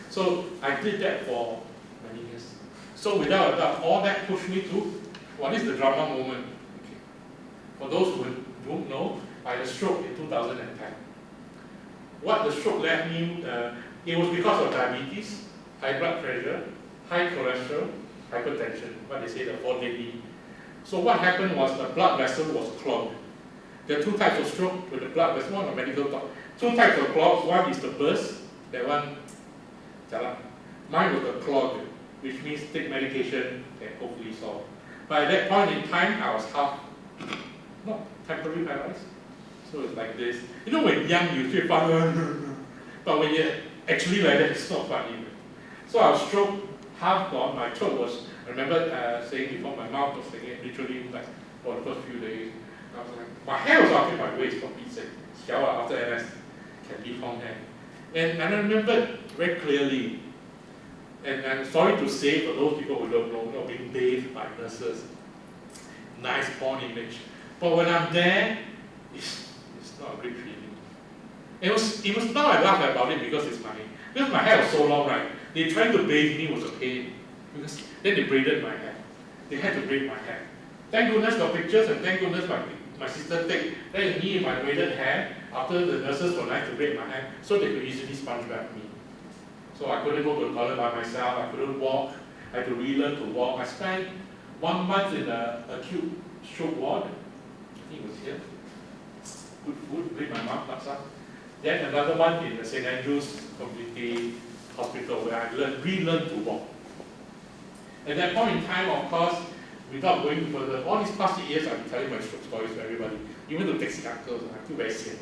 So I did that for many years. So without a doubt, all that pushed me to what is the drama moment. Okay. For those who don't know, I had a stroke in 2010. What the stroke left me, it was because of diabetes, high blood pressure, high cholesterol, hypertension, what they say the 4 deadly. So what happened was the blood vessel was clogged. There are 2 types of stroke with the blood vessel, one of medical talk. 2 types of clogs, one is the burst, that one, mine was the clog, which means take medication and hopefully solve. But at that point in time, I was not temporary paralyzed. So it's like this. You know when young you feel fun, but when you're actually like that, it's not funny. So I was stroked, half gone, my throat was, I remember saying before, my mouth was saying literally like for the first few days. I was like, my hair was up in my waist for Pete's sake. After NS, can leave Hong hair. And I remember very clearly, and I'm sorry to say for those people who don't know, being bathed by nurses, nice porn image. But when I'm there, it's not a great feeling. It was now I laugh about it because it's funny. Because my hair was so long, right? They tried to bathe me was a pain. Because then they braided my hair. They had to braid my hair. Thank goodness got pictures and thank goodness my sister take then me and my braided hair after the nurses were nice to braid my hair so they could easily sponge back me. So I couldn't go to the toilet by myself, I couldn't walk, I had to relearn to walk. I spent 1 month in an acute stroke ward. I think it was here. Good food, bring my mom up. Then another month in the St. Andrew's Community Hospital where I relearned to walk. At that point in time, of course, without going further, all these past 8 years I've been telling my stroke stories to everybody, even to taxi uncles, I feel very sad.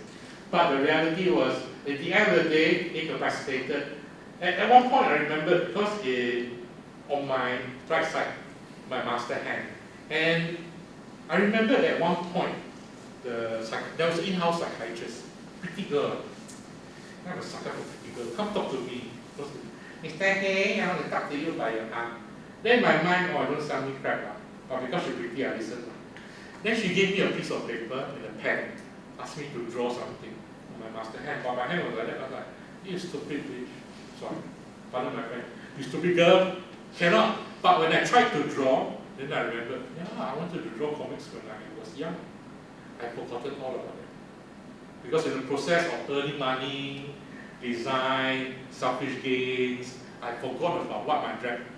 But the reality was, at the end of the day, incapacitated. At one point I remember, because on my right side, my master Heng, and I remember at one point, there was an in-house psychiatrist, pretty girl. I was a sucker for pretty girl. Come talk to me. Mr. Heng, I want to talk to you by your arm. Then my mind, I don't sound me crap. But because she's pretty, I listen. Then she gave me a piece of paper and a pen. asked me to draw something on my master hand, but my hand was like that. I was like, you stupid bitch. Sorry, pardon my friend. You stupid girl, cannot. But when I tried to draw, then I remembered, yeah, I wanted to draw comics when I was young. I'd forgotten all about it. Because in the process of earning money, design, selfish gains, I forgot about what my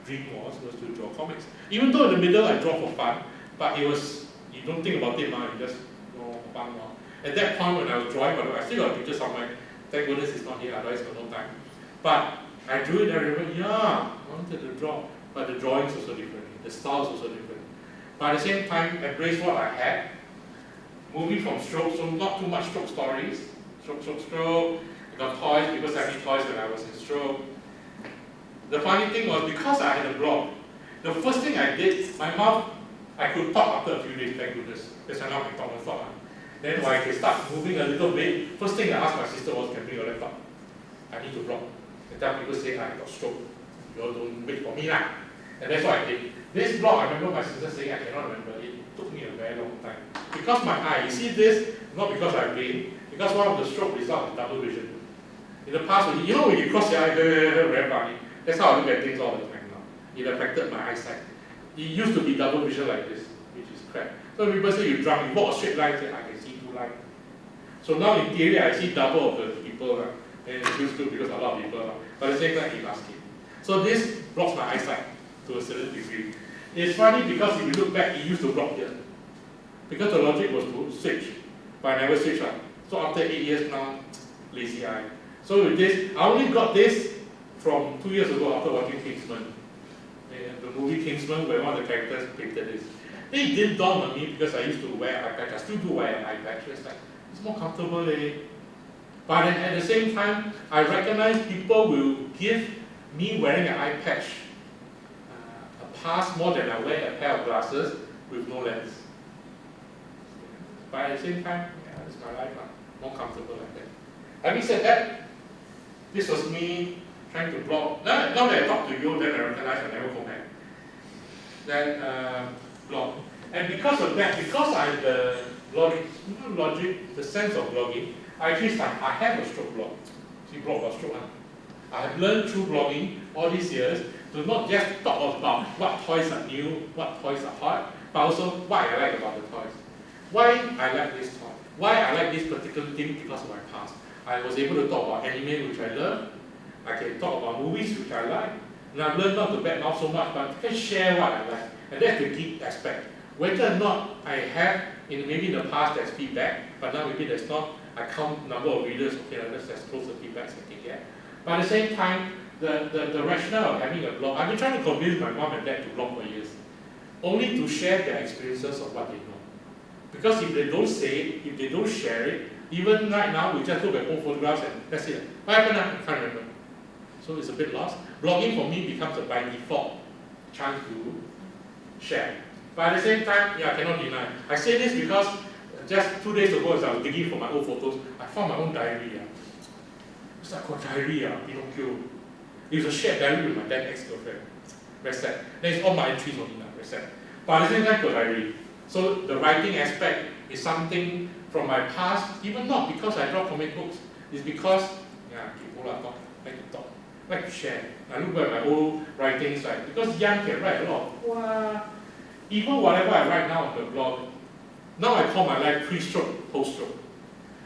dream was to draw comics. Even though in the middle I draw for fun, but it was, you don't think about it, you just draw for fun. At that point when I was drawing, I still got a picture somewhere. Thank goodness it's not here, otherwise got no time. But I drew it, I remember, yeah, I wanted to draw. But the drawings also different, the styles also different. But at the same time, embrace what I had, moving from stroke, so not too much stroke stories. Stroke. I got toys, because I had toys when I was in stroke. The funny thing was, because I had a blog, the first thing I did, my mouth, I could talk after a few days, thank goodness. Because I now can talk and talk. Then when I can start moving a little bit, first thing I asked my sister was, can bring your laptop? I need to blog. And tell people say I got stroke. You all don't wait for me lah. And that's what I did. This blog, I remember my sister saying, I cannot remember it. It took me a very long time. Because my eye, you see this, not because I'm blind, because one of the stroke results is double vision. In the past, when you cross your eye, very funny. That's how I look at things all the time now. It affected my eyesight. It used to be double vision like this, which is crap. So people say you drunk, you walk a straight line, say I can see two lines. So now in theory, I see double of the people, and it feels good because a lot of people. But at the same time, it must keep. So this blocks my eyesight to a certain degree. It's funny because if you look back, it used to block here. Because the logic was to switch, but I never switched. So after 8 years now, lazy eye. So with this, I only got this from 2 years ago after watching Kingsman. The movie Kingsman, where one of the characters painted this. It didn't dawn on me because I used to wear eye patch. I still do wear an eye patch. It's like, it's more comfortable. But then at the same time, I recognize people will give me wearing an eye patch a pass more than I wear a pair of glasses with no lens. But at the same time, yeah, it's my life, more comfortable like that. Having said that, this was me trying to blog. Now that I talk to you, then I recognize I never go back. Then blog. And because of that, because I have the logic, the sense of blogging, I actually start, I have a stroke blog. See, blog about stroke. I have learned through blogging all these years to not just talk about what toys are new, what toys are hot, but also what I like about the toys. Why I like this toy. Why I like this particular thing because of my past. I was able to talk about anime, which I love. I can talk about movies, which I like. And I've learned not to badmouth so much, but I can share what I like. And that's the geek aspect. Whether or not I have, maybe in the past there's feedback, but now maybe there's not. I count number of readers, okay, let's close the feedbacks I can get. But at the same time, the rationale of having a blog, I've been trying to convince my mom and dad to blog for years. Only to share their experiences of what they know. Because if they don't say it, if they don't share it, even right now, we just look at old photographs and that's it. What happened? I can't remember. So it's a bit lost. Blogging for me becomes a by default chance to share. But at the same time, yeah, I cannot deny. I say this because just 2 days ago, as I was digging for my old photos, I found my own diary. It's like a diary, Pinocchio. It was a shared diary with my dad's ex-girlfriend. Very sad. Then it's all my entries only now, very sad. But at the same time, it's a diary. So the writing aspect is something from my past, even not because I draw comic books, it's because, yeah, people like to talk, like to share. I look at my old writings, because Young can write a lot. Wow. Even whatever I write now on the blog, now I call my life pre-stroke, post-stroke.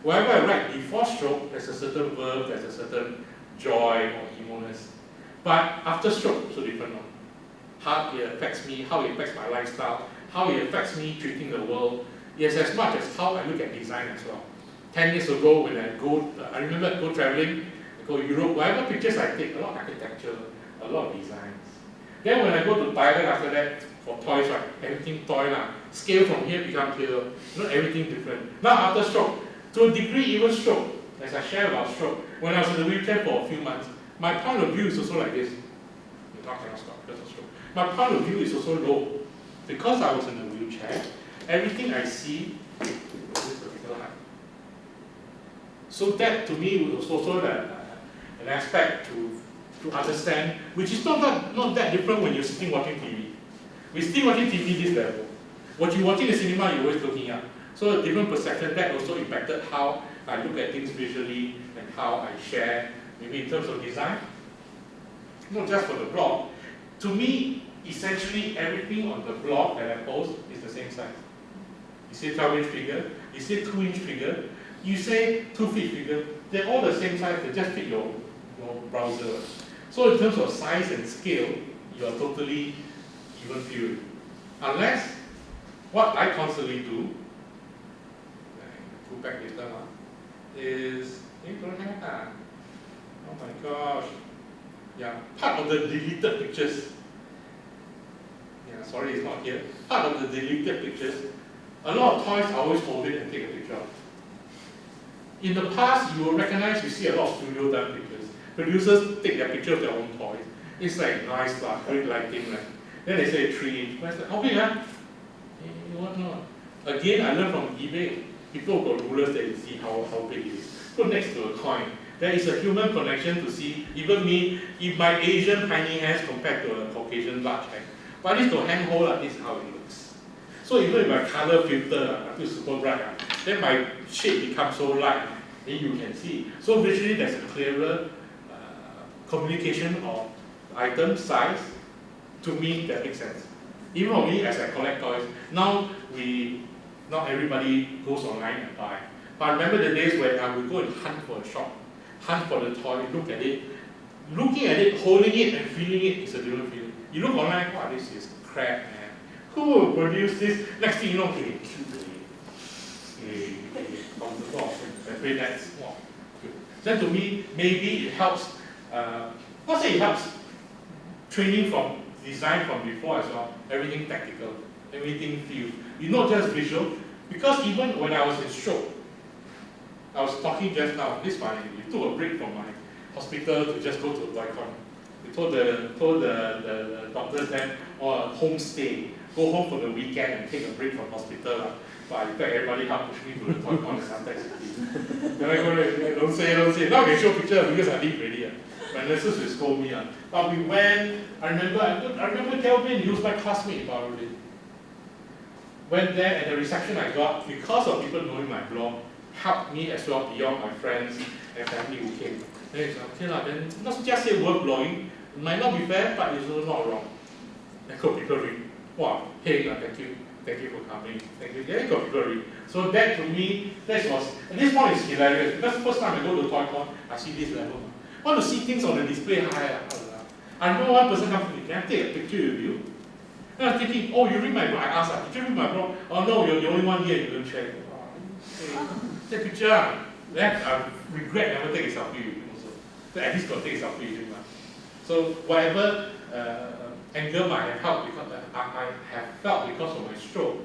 Whatever I write before stroke, there's a certain verb, there's a certain joy or emoness. But after stroke, it's so different now. How it affects me, how it affects my lifestyle, how it affects me treating the world. Yes, as much as how I look at design as well. 10 years ago when I remember I go traveling, I go Europe, whatever pictures I take, a lot of architecture, a lot of designs. Then when I go to Thailand after that, for toys, right, everything toy lah. Scale from here becomes here, not everything different. Now after stroke, to a degree even stroke, as I share about stroke, when I was in the wheelchair for a few months, my point of view is also like this. You cannot stop because of stroke. My point of view is also low. Because I was in the wheelchair, everything I see is this particular height. So that to me was also an aspect to understand, which is not that different when you're sitting watching TV. We're still watching TV this level. What you watch in the cinema, you're always looking up. So a different perception, that also impacted how I look at things visually and how I share, maybe in terms of design. Not just for the blog. To me, essentially everything on the blog that I post is the same size. You say 12-inch figure, you say 2-inch figure, you say 2-feet figure, they're all the same size, they just fit your browser. So in terms of size and scale, you are totally even field. Unless what I constantly do, go back later, is, don't have that. Oh my gosh. Yeah, part of the deleted pictures. Yeah, sorry, it's not here. Part of the deleted pictures. A lot of toys I always hold it and take a picture of. In the past, you will recognize, you see a lot of studio done pictures. Producers take their picture of their own toys. It's like nice stuff, great lighting, right? Then they say 3-inch. I said, how big, huh? What not? Again, I learned from eBay. People got rulers that you see how big it is. Put next to a coin. There is a human connection to see, even me, if my Asian tiny hands compared to a Caucasian large hand. But at least to hand hold, this is how it looks. So even if my color filter, I feel super bright, then my shade becomes so light, then you can see. So visually, there's a clearer communication of item size. To me, that makes sense. Even for me, as I collect toys, now everybody goes online and buy. But I remember the days when I would go and hunt for a shop, hunt for the toy, look at it. Looking at it, holding it, and feeling it is a different feeling. You look online, wow, this is crap, man. Who will produce this? Next thing you know, hey, from the box, and play that. Wow, good. Then to me, maybe it helps. Not say it helps. Training from design from before as well. Everything tactical, everything feel. You're not just visual, because even when I was in stroke, I was talking just now. This one, we took a break from my hospital to just go to TOYSREVIL. We told the doctors then, homestay, go home for the weekend and take a break from hospital. But in fact, everybody helped push me to the TOYSREVIL and sometimes then I go, don't say. Now I can show pictures because I leave already. My nurses will scold me. But we went, I remember Kelvin, he was my classmate probably. Went there, and the reception I got, because of people knowing my blog, helped me as well beyond my friends and family who came. Then it's okay lah, then not just say word blogging, it might not be fair, but it's also not wrong. Then got people read, wow, hey, thank you for coming, thank you. Then got people read. So that to me, this one is hilarious, because the first time I go to TOYCon, I see this level. I want to see things on the display high. I remember one person comes to me, can I take a picture with you? And I was thinking, oh, you read my blog? I asked, did you read my blog? Oh no, you're the only one here, you don't share. Take a picture. Then I regret never take a selfie with you also. So at least got to take a selfie with you. So whatever anger might have helped, because I have felt because of my stroke.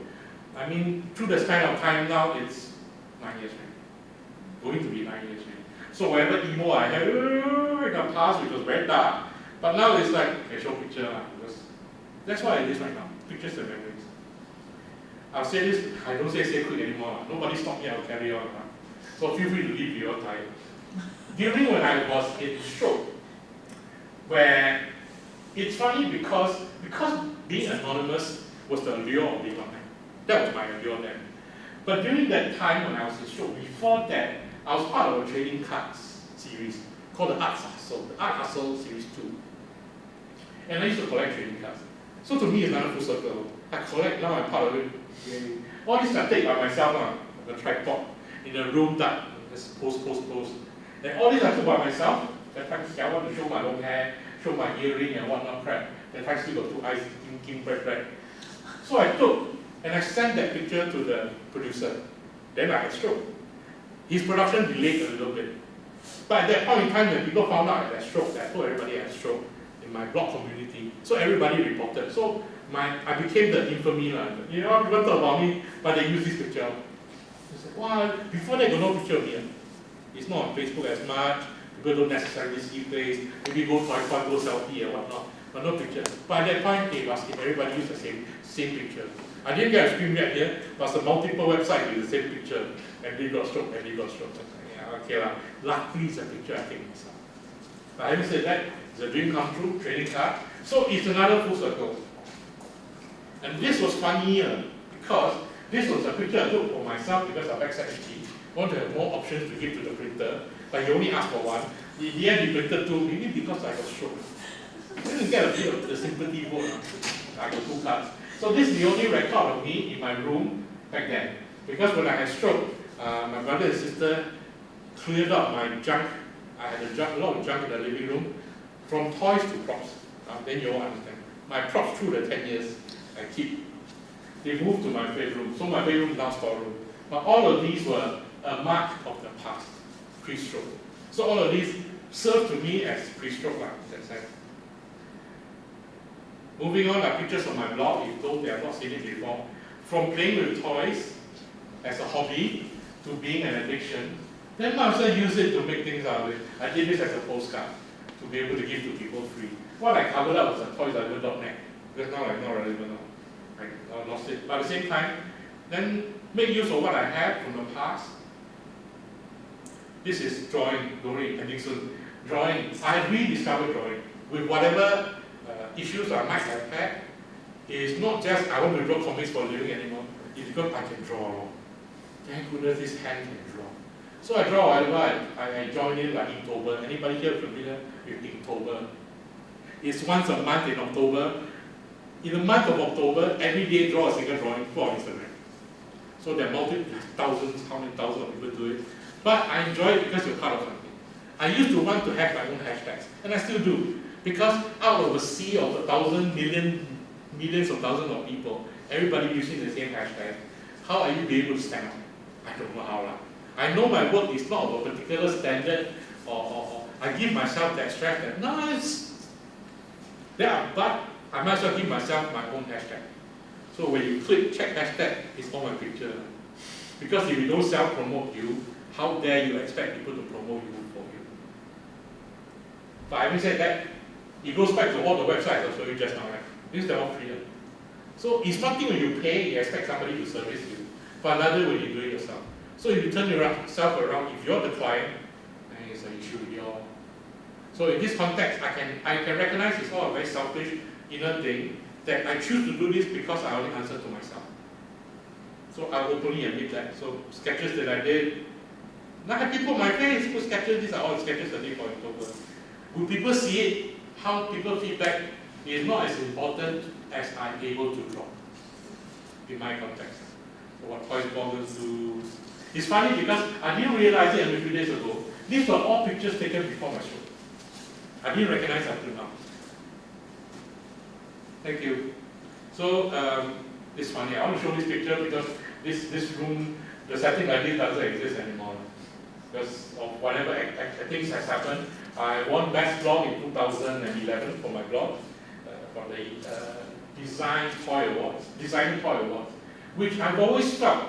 I mean, through the span of time now, it's 9 years, right? Going to be 9 years, right? So whatever emo I had in the past, which was very dark, but now it's like, okay, show picture, because that's what it is right now, pictures and memories. I'll say this, I don't say quick anymore. Nobody stop me, I'll carry on. So feel free to leave your time. During when I was in stroke, where it's funny because being anonymous was the allure of being online. That was my allure then. But during that time when I was in stroke, before that, I was part of a trading cards series called the Art Hustle, the Art Hustle Series 2. And I used to collect trading cards. So to me, it's another full circle. I collect, now I'm part of it. All this I take by myself on the tripod, in a room that just post. And all this I took by myself. That time I want to show my long hair, show my earring and whatnot crap. That time still got 2 eyes, thinking bright. So I took, and I sent that picture to the producer. Then I had stroke. His production delayed a little bit. But at that point in time, when people found out I had stroke, I told everybody I had stroke in my blog community. So everybody reported. So I became the infamy. You know, people talk about me, but they use this picture. They said, wow, before they got no picture of me. It's not on Facebook as much. People don't necessarily see face. Maybe go TOYSREVIL, go selfie and whatnot. But no picture. But at that point, they asked if everybody used the same picture. I didn't get a screen grab here, but it's a multiple website with the same picture. And they got stroke, and they got stroke. Yeah, okay lah. Luckily, it's a picture I take myself. But having said that, it's a dream come true, trading card. So it's another full circle. And this was funnier because This was a picture I took for myself because of XFG. Want to have more options to give to the printer, but he only asked for one. In the end, he printed two, maybe because I was shocked. I didn't get a bit of the sympathy vote. I got 2 cards. So this is the only record of me in my room back then. Because when I had stroke, my brother and sister cleared up my junk. I had a lot of junk in the living room, from toys to props. Then you all understand. My props through the 10 years, I keep. They moved to my bedroom, so my bedroom is now storeroom. But all of these were a mark of the past, pre-stroke. So all of these serve to me as pre-stroke, in that sense. Moving on are pictures on my blog, if those they have not seen it before. From playing with toys as a hobby to being an addiction, then might as well use it to make things out of it. I did this as a postcard to be able to give to people free. What I covered up was a TOYSREVIL.net, because now I'm not relevant now. I lost it. But at the same time, then make use of what I have from the past. This is drawing, ending soon. Drawing. I rediscovered drawing with whatever issues I might have had. It's not just I want to draw comics for a living anymore. It's because I can draw. Thank goodness this hand can draw. So I draw whatever I join in, like Inktober. Anybody here familiar with Inktober? It's once a month in October. In the month of October, every day draw a single drawing for Instagram. So there are thousands, how many thousands of people do it. But I enjoy it because you're part of something. I used to want to have my own hashtags, and I still do. Because out of a sea of 1,000 million, millions of thousands of people, everybody using the same hashtag, how are you able to stand out? I don't know how. I know my work is not of a particular standard, or I give myself that stress that, no, it's there, but I might as well give myself my own hashtag. So when you click check hashtag, it's on my picture. Because if you don't self-promote you, how dare you expect people to promote you for you? But having said that, it goes back to all the websites I showed you just now, right? These are all free. So it's one thing when you pay, you expect somebody to service you. But another when you do it yourself. So if you turn yourself around, if you're the client, then it's an issue with your. So in this context, I can recognize it's all a very selfish inner thing that I choose to do this because I only answer to myself. So I openly admit that. So sketches that I did, now I have people on my Facebook sketches, these are all sketches I did for October. Will people see it? How people feedback is not as important as I'm able to draw in my context. So what toys bloggers do. It's funny because I didn't realize it a few days ago. These were all pictures taken before my show. I didn't recognize until now. Thank you. So it's funny. I want to show this picture because this room, the setting like this doesn't exist anymore. Because of whatever things has happened. I won Best Blog in 2011 for my blog, for the Designing Toy Awards, which I've always felt.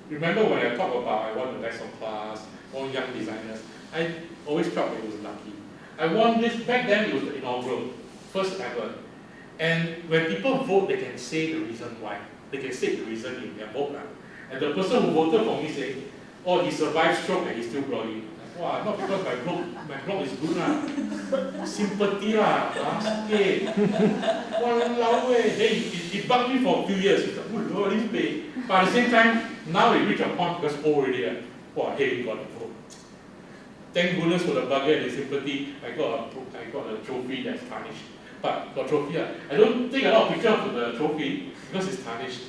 Remember when I talked about I won the Best of Class, all young designers, I always felt it was lucky. I won this, back then it was the inaugural, first ever. And when people vote, they can say the reason why. They can state the reason in their vote. And the person who voted for me saying, oh, he survived stroke and he's still blogging. Wow, not because my blog is good lah. Sympathy lah. Okay. Walao eh. Then it bugged me for a few years. It's like, oh Lord, this pay. But at the same time, now it reached a point because old already. Wow, hey, got the vote. Thank goodness for the bugger and the sympathy. I got a trophy that's tarnished. But got trophy. I don't take a lot of pictures of the trophy because it's tarnished.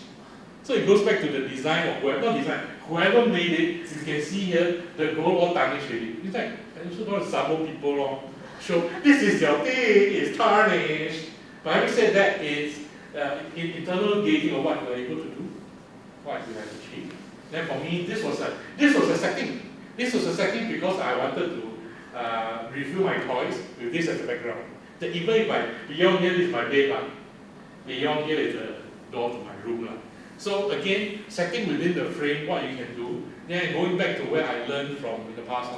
So it goes back to the design of whoever made it, you can see here the gold all tarnished already. It's like, I also don't sabo people long. Show this is your thing, it's tarnished. But having said that, it's internal gauging of what you are able to do, what you have achieved. Then for me, this was a setting. This was a setting because I wanted to review my toys with this as a background. That even if beyond here is my bed, beyond here is the door to my room. So again, setting within the frame what you can do, then going back to where I learned from in the past.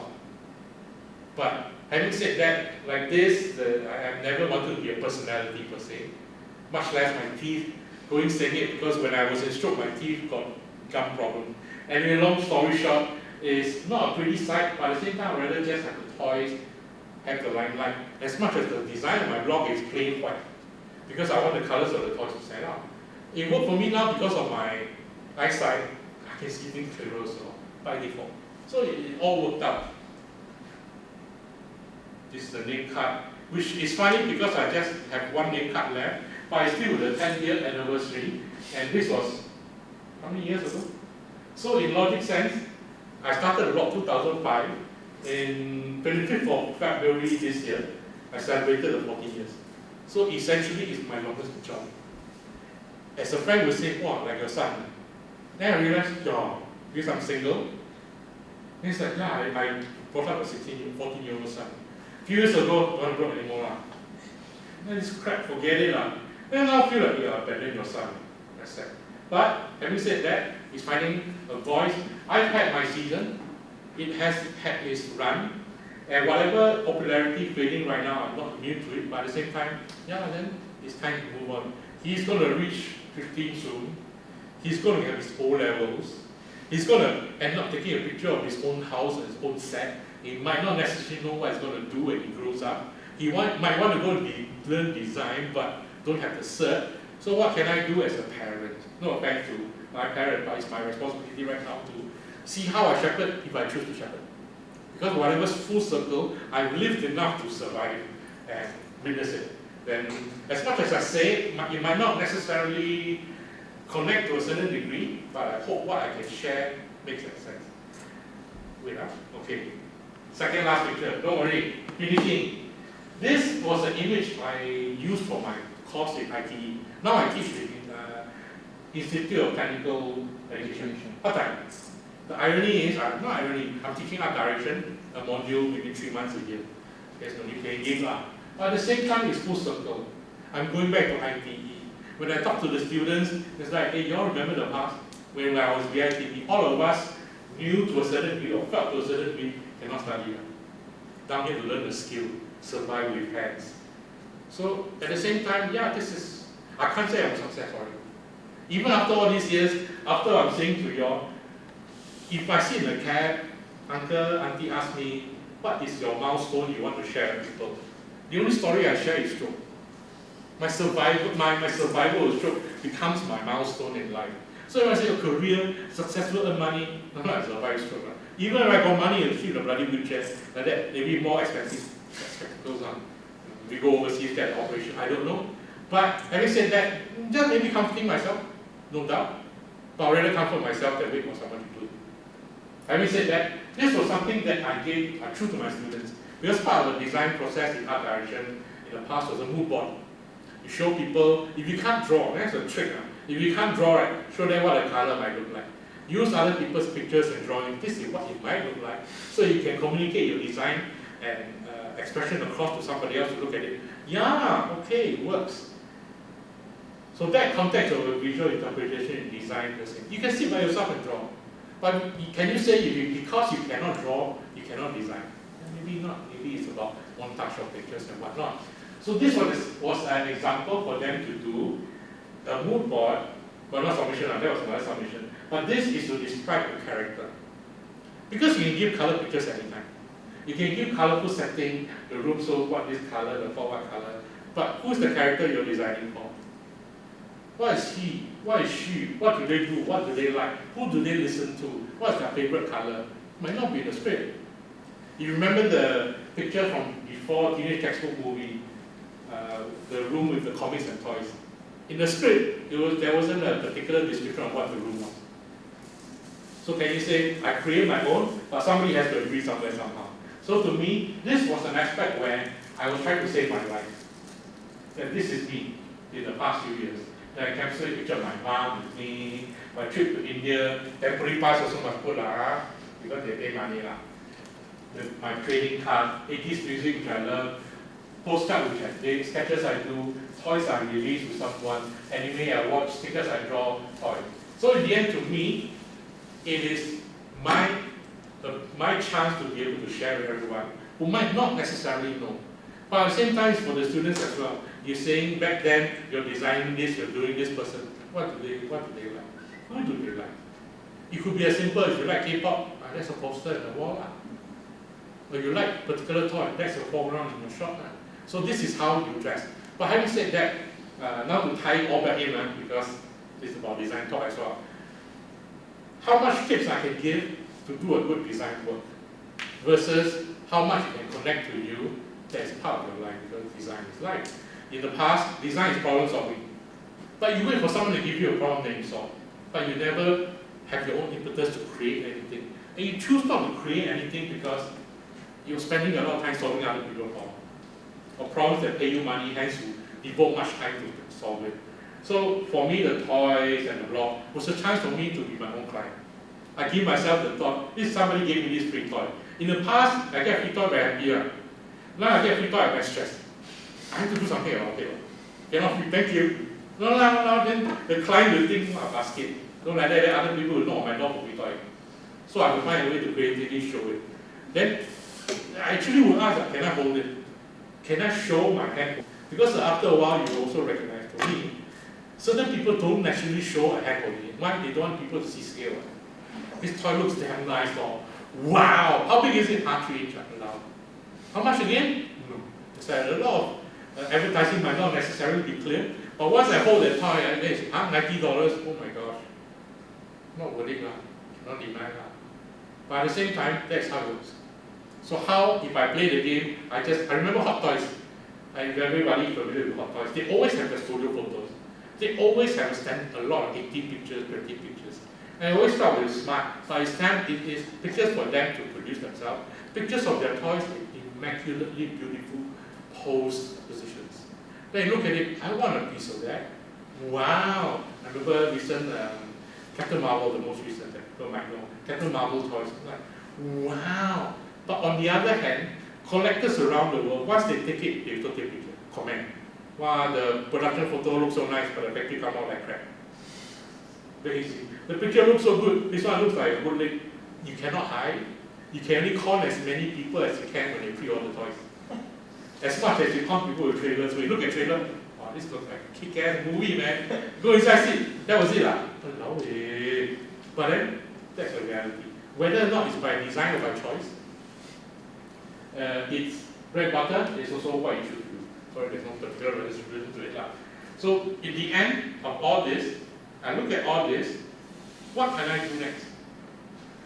But having said that, like this, I have never wanted to be a personality per se, much less my teeth going saying because when I was in stroke, my teeth got gum problem. And in a long story short, it's not a pretty sight, but at the same time, I'd rather just have the toys have the limelight. As much as the design of my blog is plain white, because I want the colors of the toys to stand out. It worked for me now because of my eyesight. I can see things clearer so by default. So it all worked out. This is the name card, which is funny because I just have one name card left, but it's still the 10th-year anniversary, and this was how many years ago? So in logic sense, I started the blog 2005. In 25th of February this year, I celebrated the 40 years. So essentially, it's my longest job. As a friend would say, wow, like your son. Then I realized, because I'm single. Then it's like, yeah, I brought up a 14-year-old son. A few years ago, don't want to grow anymore. Then this crap, forget it. Then now I feel like, yeah, abandon your son. That's sad. But having said that, he's finding a voice. I've had my season. It has had its run. And whatever popularity fading right now, I'm not new to it, but at the same time, yeah, then it's time to move on. He's going to reach 15 soon. He's going to have his O-levels. He's going to end up taking a picture of his own house and his own set. He might not necessarily know what he's going to do when he grows up. He might want to go and learn design, but don't have the cert. So what can I do as a parent? No offense to my parent, but it's my responsibility right now to see how I shepherd if I choose to shepherd. Because whatever's full circle, I've lived enough to survive and witness it. Then, as much as I say, it might not necessarily connect to a certain degree, but I hope what I can share makes sense. Wait up, okay. Second last picture, don't worry, finishing. This was an image I used for my course in ITE. Now I teach in Institute of Technical Education. Part-time. The irony is, not irony, I'm teaching art direction, a module maybe 3 months a year. There's no need playing games. But at the same time, it's full circle. I'm going back to ITE. When I talk to the students, it's like, hey, y'all remember the past? When I was VITE, all of us knew to a certain degree or felt to a certain degree, cannot study. Down here to learn the skill, survive with hands. So at the same time, yeah, I can't say I'm successful. Even after all these years, after I'm saying to y'all, if I sit in a cab, uncle, auntie ask me, what is your milestone you want to share with people? The only story I share is stroke. My survival of stroke becomes my milestone in life. So if I say a career, successful, earn money, I'm not survive stroke. Even if I got money and fit in a bloody wheelchair, like that, maybe more expensive spectacles on. We go overseas, get an operation, I don't know. But having said that, just maybe comforting myself, no doubt. But I'd rather comfort myself than wait for someone to do it. Having said that, this was something that I gave true to my students. Because part of the design process in art direction in the past was a mood board. You show people, if you can't draw, that's a trick. If you can't draw, right, show them what the color might look like. Use other people's pictures and drawings. This is what it might look like. So you can communicate your design and expression across to somebody else to look at it. Yeah, okay, it works. So that context of a visual interpretation in design, you can sit by yourself and draw. But can you say because you cannot draw, you cannot design? Maybe not. Maybe it's about one touch of pictures and whatnot. So this was an example for them to do a mood board, but not submission, that was another submission. But this is to describe a character. Because you can give color pictures anytime. You can give colorful setting, the room shows what this color, the font what color. But who's the character you're designing for? What is he? What is she? What do they do? What do they like? Who do they listen to? What's their favorite color? Might not be the script. You remember the picture from before Teenage Textbook Movie, the room with the comics and toys. In the script, there wasn't a particular description of what the room was. So can you say, I create my own, but somebody has to agree somewhere somehow. So to me, this was an aspect where I was trying to save my life. That this is me in the past few years. Then I captured a picture of my mom with me, my trip to India, temporary pass also must put because they pay money my trading card, 80s music which I love, postcard which I did, sketches I do, toys I release with someone, anime I watch, stickers I draw, toys. So in the end to me, it is my chance to be able to share with everyone who might not necessarily know. But at the same time, for the students as well, you're saying back then, you're designing this, you're doing this person, what do they like? Who do they like? It could be as simple as you like K-pop, that's a poster in the wall. Or you like particular toy, that's your foreground in your shop. So this is how you dress. But having said that, now to tie it all back in, because this is about design talk as well. How much tips I can give to do a good design work versus how much it can connect to you that is part of your life, because design is life. In the past, design is problem solving. But you wait for someone to give you a problem that you solve. But you never have your own impetus to create anything. And you choose not to create anything because you're spending a lot of time solving other people's problems. Or problems that pay you money, hence you devote much time to solve it. So for me, the toys and the blog was a chance for me to be my own client. I give myself the thought, if somebody gave me this free toy. In the past, I get free toy very happy. Right? Now I get free toy, I'm very stressed. I have to do something about it. Cannot free, thank you. No, then the client will think, oh, basket. Don't like that, then other people will knock on my door for free toy. So I will find a way to creatively show it. Then I actually would ask, can I hold it? Can I show my hand? Because after a while, you also recognize, for me, certain people don't naturally show a hand holding it. Why? They don't want people to see scale. This toy looks damn nice. Oh. Wow! How big is it? 3 inch. How much again? No. So a lot of advertising might not necessarily be clear. But once I hold that toy, it's $90. Oh my gosh. Not worth it. Cannot demand. But at the same time, that's how it works. So how, if I play the game, I remember Hot Toys. Everybody familiar with Hot Toys. They always have the studio photos. They always have a lot of 18 pictures, 20 pictures. And I always thought it was smart. But it's time, it is pictures for them to produce themselves. Pictures of their toys in immaculately beautiful posed positions. Then you look at it, I want a piece of that. Wow! I remember recent Captain Marvel, the most recent, people might know. Captain Marvel toys. Like, wow! But on the other hand, collectors around the world, once they take it, they will take a picture, comment. Wow, the production photo looks so nice, but the factory come out like crap. Very easy. The picture looks so good, this one looks like a bootleg. You cannot hide. You can only con as many people as you can when you pre-order toys. As much as you con people with trailers, when you look at trailer, wow, this looks like a kick-ass movie, man. Go inside, see. That was it. But then, that's the reality. Whether or not it's by design or by choice, it's bread butter, it's also what you should do. Sorry, there's no particular reason to it. So, in the end of all this, I look at all this, what can I do next?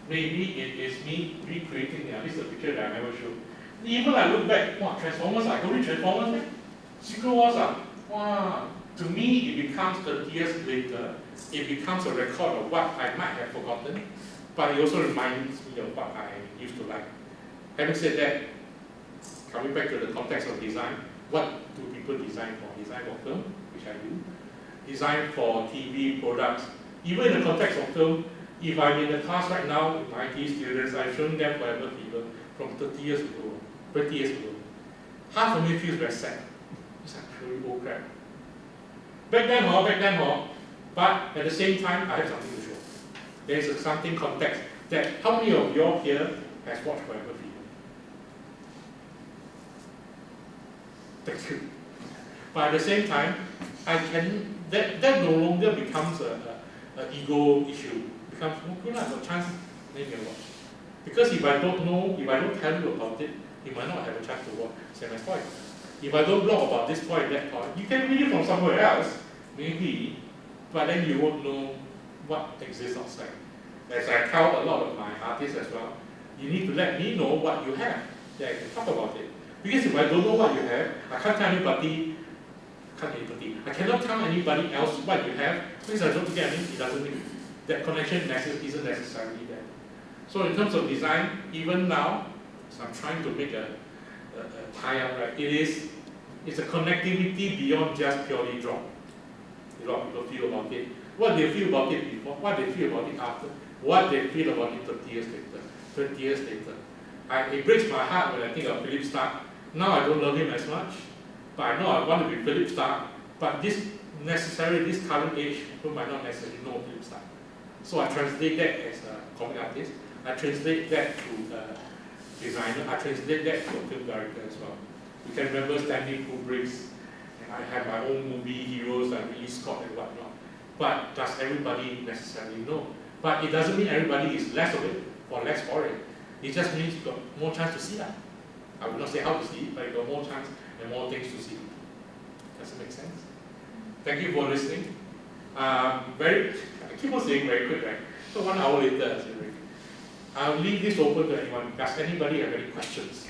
Maybe it is me recreating, this is a picture that I never showed. Even I look back, wow, Transformers, I go to Transformers, Secret Wars, wow. To me, it becomes 30 years later, it becomes a record of what I might have forgotten, but it also reminds me of what I used to like. Having said that, coming back to the context of design, what do people design for? Design for film, which I do. Design for TV products. Even in the context of film, if I'm in the class right now with my IT students, I've shown them whatever people from 30 years ago, 20 years ago. Half of me feels very sad. It's actually old crap. Back then, but at the same time, I have something to show. There's something context that how many of you all here has watched whatever video? Thank you. But at the same time, that no longer becomes an ego issue. It becomes, oh, good, I have a chance, then you can watch. Because if I don't know, if I don't tell you about it, you might not have a chance to watch. Same as toy. If I don't blog about this toy and that toy, you can read it from somewhere else, maybe, but then you won't know what exists outside. As I tell a lot of my artists as well, you need to let me know what you have, that I can talk about it. Because if I don't know what you have, I can't tell anybody, I cannot tell anybody else what you have, because I don't get it doesn't mean that connection isn't necessarily there. So in terms of design, even now, so I'm trying to make a tie-up, right? It's a connectivity beyond just purely draw. A lot of people feel about it. What they feel about it before, what they feel about it after, what they feel about it 30 years later, 20 years later. It breaks my heart when I think of Philip Stark. Now I don't love him as much, but I know I want to be Philip Stark. But this current age, people might not necessarily know Philip Stark. So I translate that as a comic artist. I translate that to a designer. I translate that to a film director as well. You can remember Stanley Kubrick's, and I have my own movie heroes like Ridley Scott and whatnot. But does everybody necessarily know? But it doesn't mean everybody is less of it or less for it. It just means you got more chance to see that. I will not say how to see it, but you got more chance and more things to see. Does it make sense? Thank you for listening. I keep on saying very quick, right? So 1 hour later, I say, I'll leave this open to anyone. Does anybody have any questions?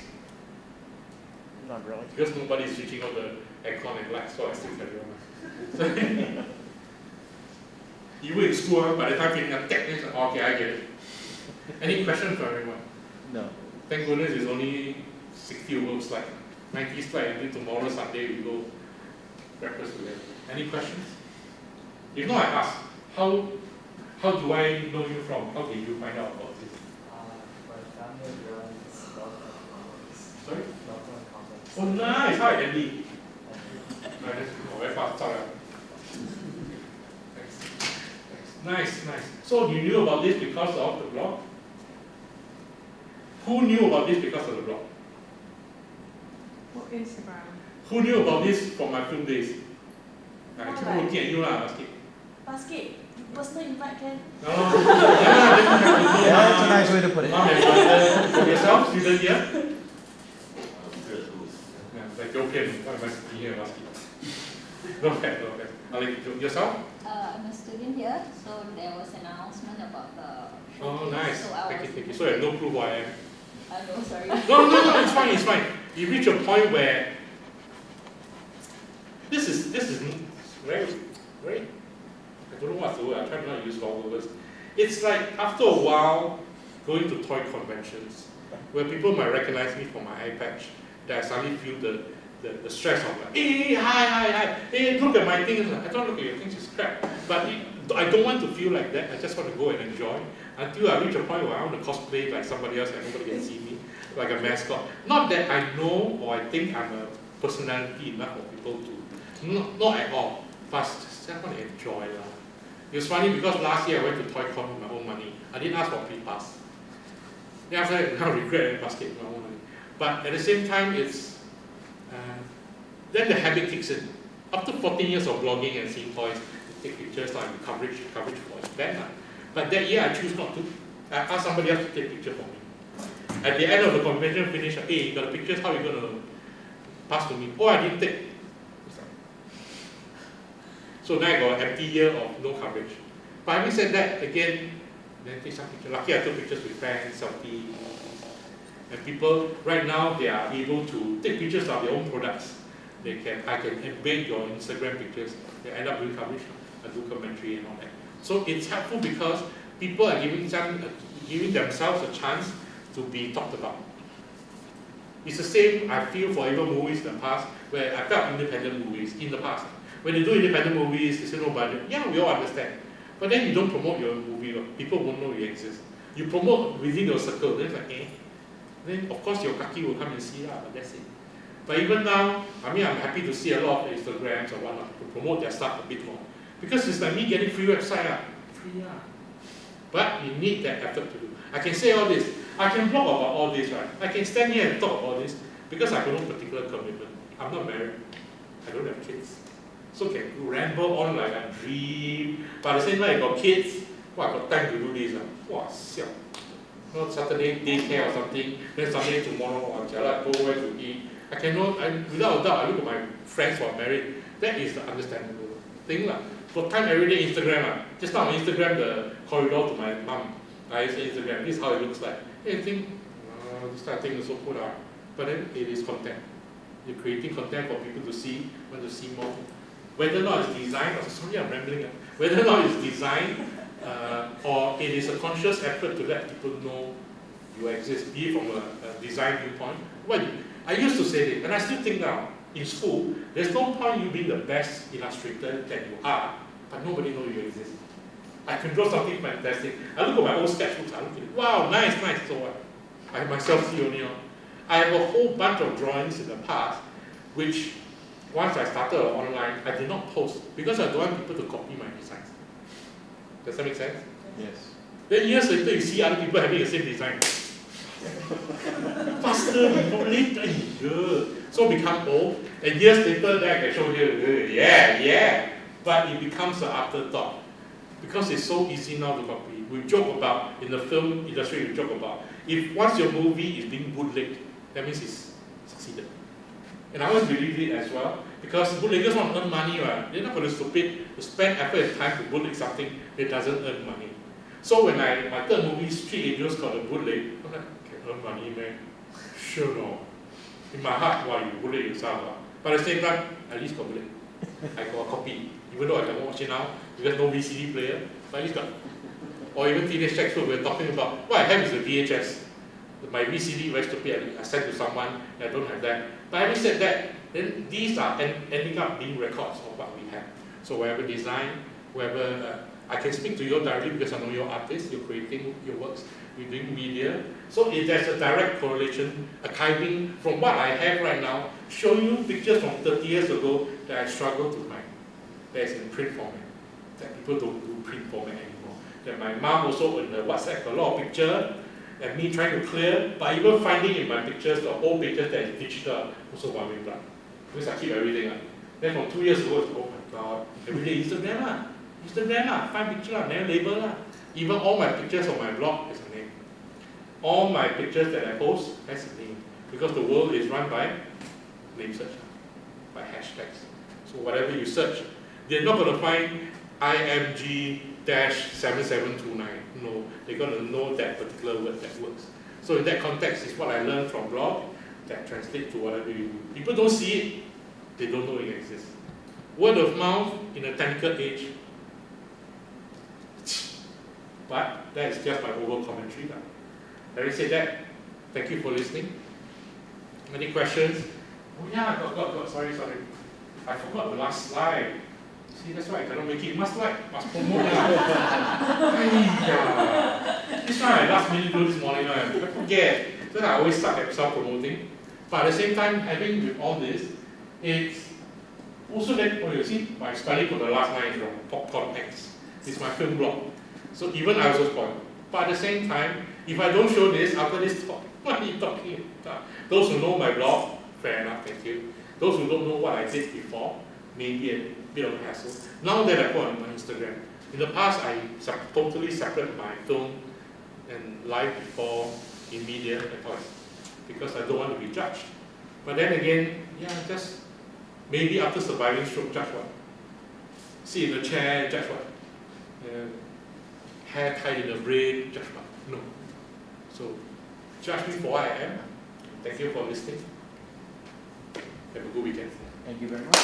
Not really. Because nobody is switching on the aircon and lights, so I still carry on. So, you were in school, by the time you get techniques, okay, I get it. Any questions for everyone? No. Thank goodness it's only 60 over slide. 90 slide, and then tomorrow, Sunday, we go breakfast together. Any questions? If not, I ask, how do I know you from? How did you find out about this? My family runs law firm. Sorry? Law firm accountants. Oh, nice. Hi, Andy. Very fast. Sorry. Thanks. Nice. So you knew about this because of the blog? Who knew about this because of the blog? What Instagram? Who knew about this from my film days? I keep looking at you lah, Basket. Personal invite can. No. Yeah, That's a nice way to put it. Mom and brother, yourself, student here? Yeah, like your pen, why am I sitting here basket? No bad. Like yourself? I'm a student here, so there was an announcement about the Oh, showcase, nice. so I Thank you. was So you have no clue who I am. no, sorry. No, it's fine. You reach a point where this is very, I don't know what's the word, I try to not use vulgar words. It's like after a while going to toy conventions where people might recognize me for my eye patch, that I suddenly feel the stress of like, hey, hi, hey, look at my things. I don't look at your things, it's crap. But I don't want to feel like that. I just want to go and enjoy until I reach a point where I want to cosplay like somebody else and nobody can see me, like a mascot. Not that I know or I think I'm a personality enough for people to, not at all. But I just want to enjoy. It was funny because last year I went to ToyCon with my own money. I didn't ask for free pass. Then after that, I regret and basket with my own money. But at the same time, it's then the habit kicks in. After 14 years of blogging and seeing toys, you take pictures like coverage for event. But that year I choose not to. I asked somebody else to take picture for me. At the end of the convention finish, hey, you got the pictures, how are you going to pass to me? Oh, I didn't take. So now I got an empty year of no coverage. But having said that, again, then take some pictures. Lucky I took pictures with fans, selfie. And people, right now, they are able to take pictures of their own products. I can embed your Instagram pictures. They end up doing coverage, a documentary and all that. So it's helpful because people are giving themselves a chance to be talked about. It's the same I feel for even movies in the past, where I felt independent movies in the past. When they do independent movies, they say no budget. Yeah, we all understand. But then you don't promote your movie, people won't know you exist. You promote within your circle, then it's like, eh. Then of course your kaki will come and see, but that's it. But even now, I'm happy to see a lot of Instagrams or whatnot to promote their stuff a bit more. Because it's like me getting free website, free. But you need that effort to do. I can say all this. I can blog about all this, right? I can stand here and talk about this because I have no particular commitment. I'm not married. I don't have kids. So can ramble on like a dream. But at the same time, I got kids. I got time to do this. Siao. Not Saturday daycare or something. Then Sunday tomorrow, go where to eat. Without a doubt, I look at my friends who are married. That is the understandable thing. For time every day, Instagram. Just now on Instagram, the corridor to my mom. I say Instagram, this is how it looks like. Hey, I think, this type of thing is so cool. But then it is content. You're creating content for people to see, want to see more. Whether or not it's designed, sorry I'm rambling, whether or not it's designed or it is a conscious effort to let people know you exist, be it from a design viewpoint. I used to say it, and I still think now, in school, there's no point you being the best illustrator that you are, but nobody knows you exist. I can draw something fantastic. I look at my old sketchbooks, I look at it, wow, nice, so what? I myself see only. I have a whole bunch of drawings in the past, which once I started online, I did not post because I don't want people to copy my designs. Does that make sense? Yes. Then years later, you see other people having the same design. Faster, later, so become old, and years later, then I can show you, yeah. But it becomes an afterthought because it's so easy now to copy. We joke about, in the film industry, we joke about, if once your movie is being bootlegged, that means it's succeeded. And I always believed it as well, because bootleggers want to earn money, right? They're not going to stupid to spend effort and time to bootleg something that doesn't earn money. So when my third movie, Street Angels, called the bootleg, I'm like, can earn money, man? Sure no. In my heart, why you bootleg yourself? But at the same time, at least got bootleg. I got a copy, even though I can watch it now, because no VCD player, but at least got. Or even Teenage Textbook, we're talking about, what I have is a VHS. My VCD, very stupid, I sent to someone, I don't have that. But having said that, then these are ending up being records of what we have. So wherever design, wherever, I can speak to you directly because I know you're artists, you're creating your works, you're doing media. So if there's a direct correlation, archiving from what I have right now, showing you pictures from 30 years ago that I struggle to find. That's in print format, that people don't do print format anymore. That my mom also in the WhatsApp, a lot of pictures, and me trying to clear, but even finding in my pictures, the old pictures that is digital, also one way blood. Because I keep everything. Then from 2 years ago, oh my god, every day Instagram, find picture, name label. Even all my pictures on my blog is a name. All my pictures that I post has a name. Because the world is run by name search, by hashtags. So whatever you search, they're not going to find IMG-7729. No, they're going to know that particular word that works. So in that context is what I learned from blog that translates to whatever you do. People don't see it, they don't know it exists. Word of mouth in a technical age. But that is just my overall commentary. Having said that, thank you for listening. Any questions? Oh yeah, got, sorry. I forgot the last slide. See, that's why I cannot make it. Must promote. This one I last minute do this morning, I forget. So I always suck at self-promoting. But at the same time, having with all this, it's also that, you see, my study for the last night is from Popcorn X. It's my film blog. So even I also spoil. But at the same time, if I don't show this, after this talk, what are you talking about? Those who know my blog, fair enough, thank you. Those who don't know what I did before, maybe a bit of a hassle. Now that I put on my Instagram, in the past I totally separated my film and live before in media because I don't want to be judged. But then again, yeah, just maybe after surviving stroke, judge what? Sit in a chair, judge what? Hair tied in a braid, judge what? No. So judge me for what I am. Thank you for listening. Have a good weekend. Thank you very much.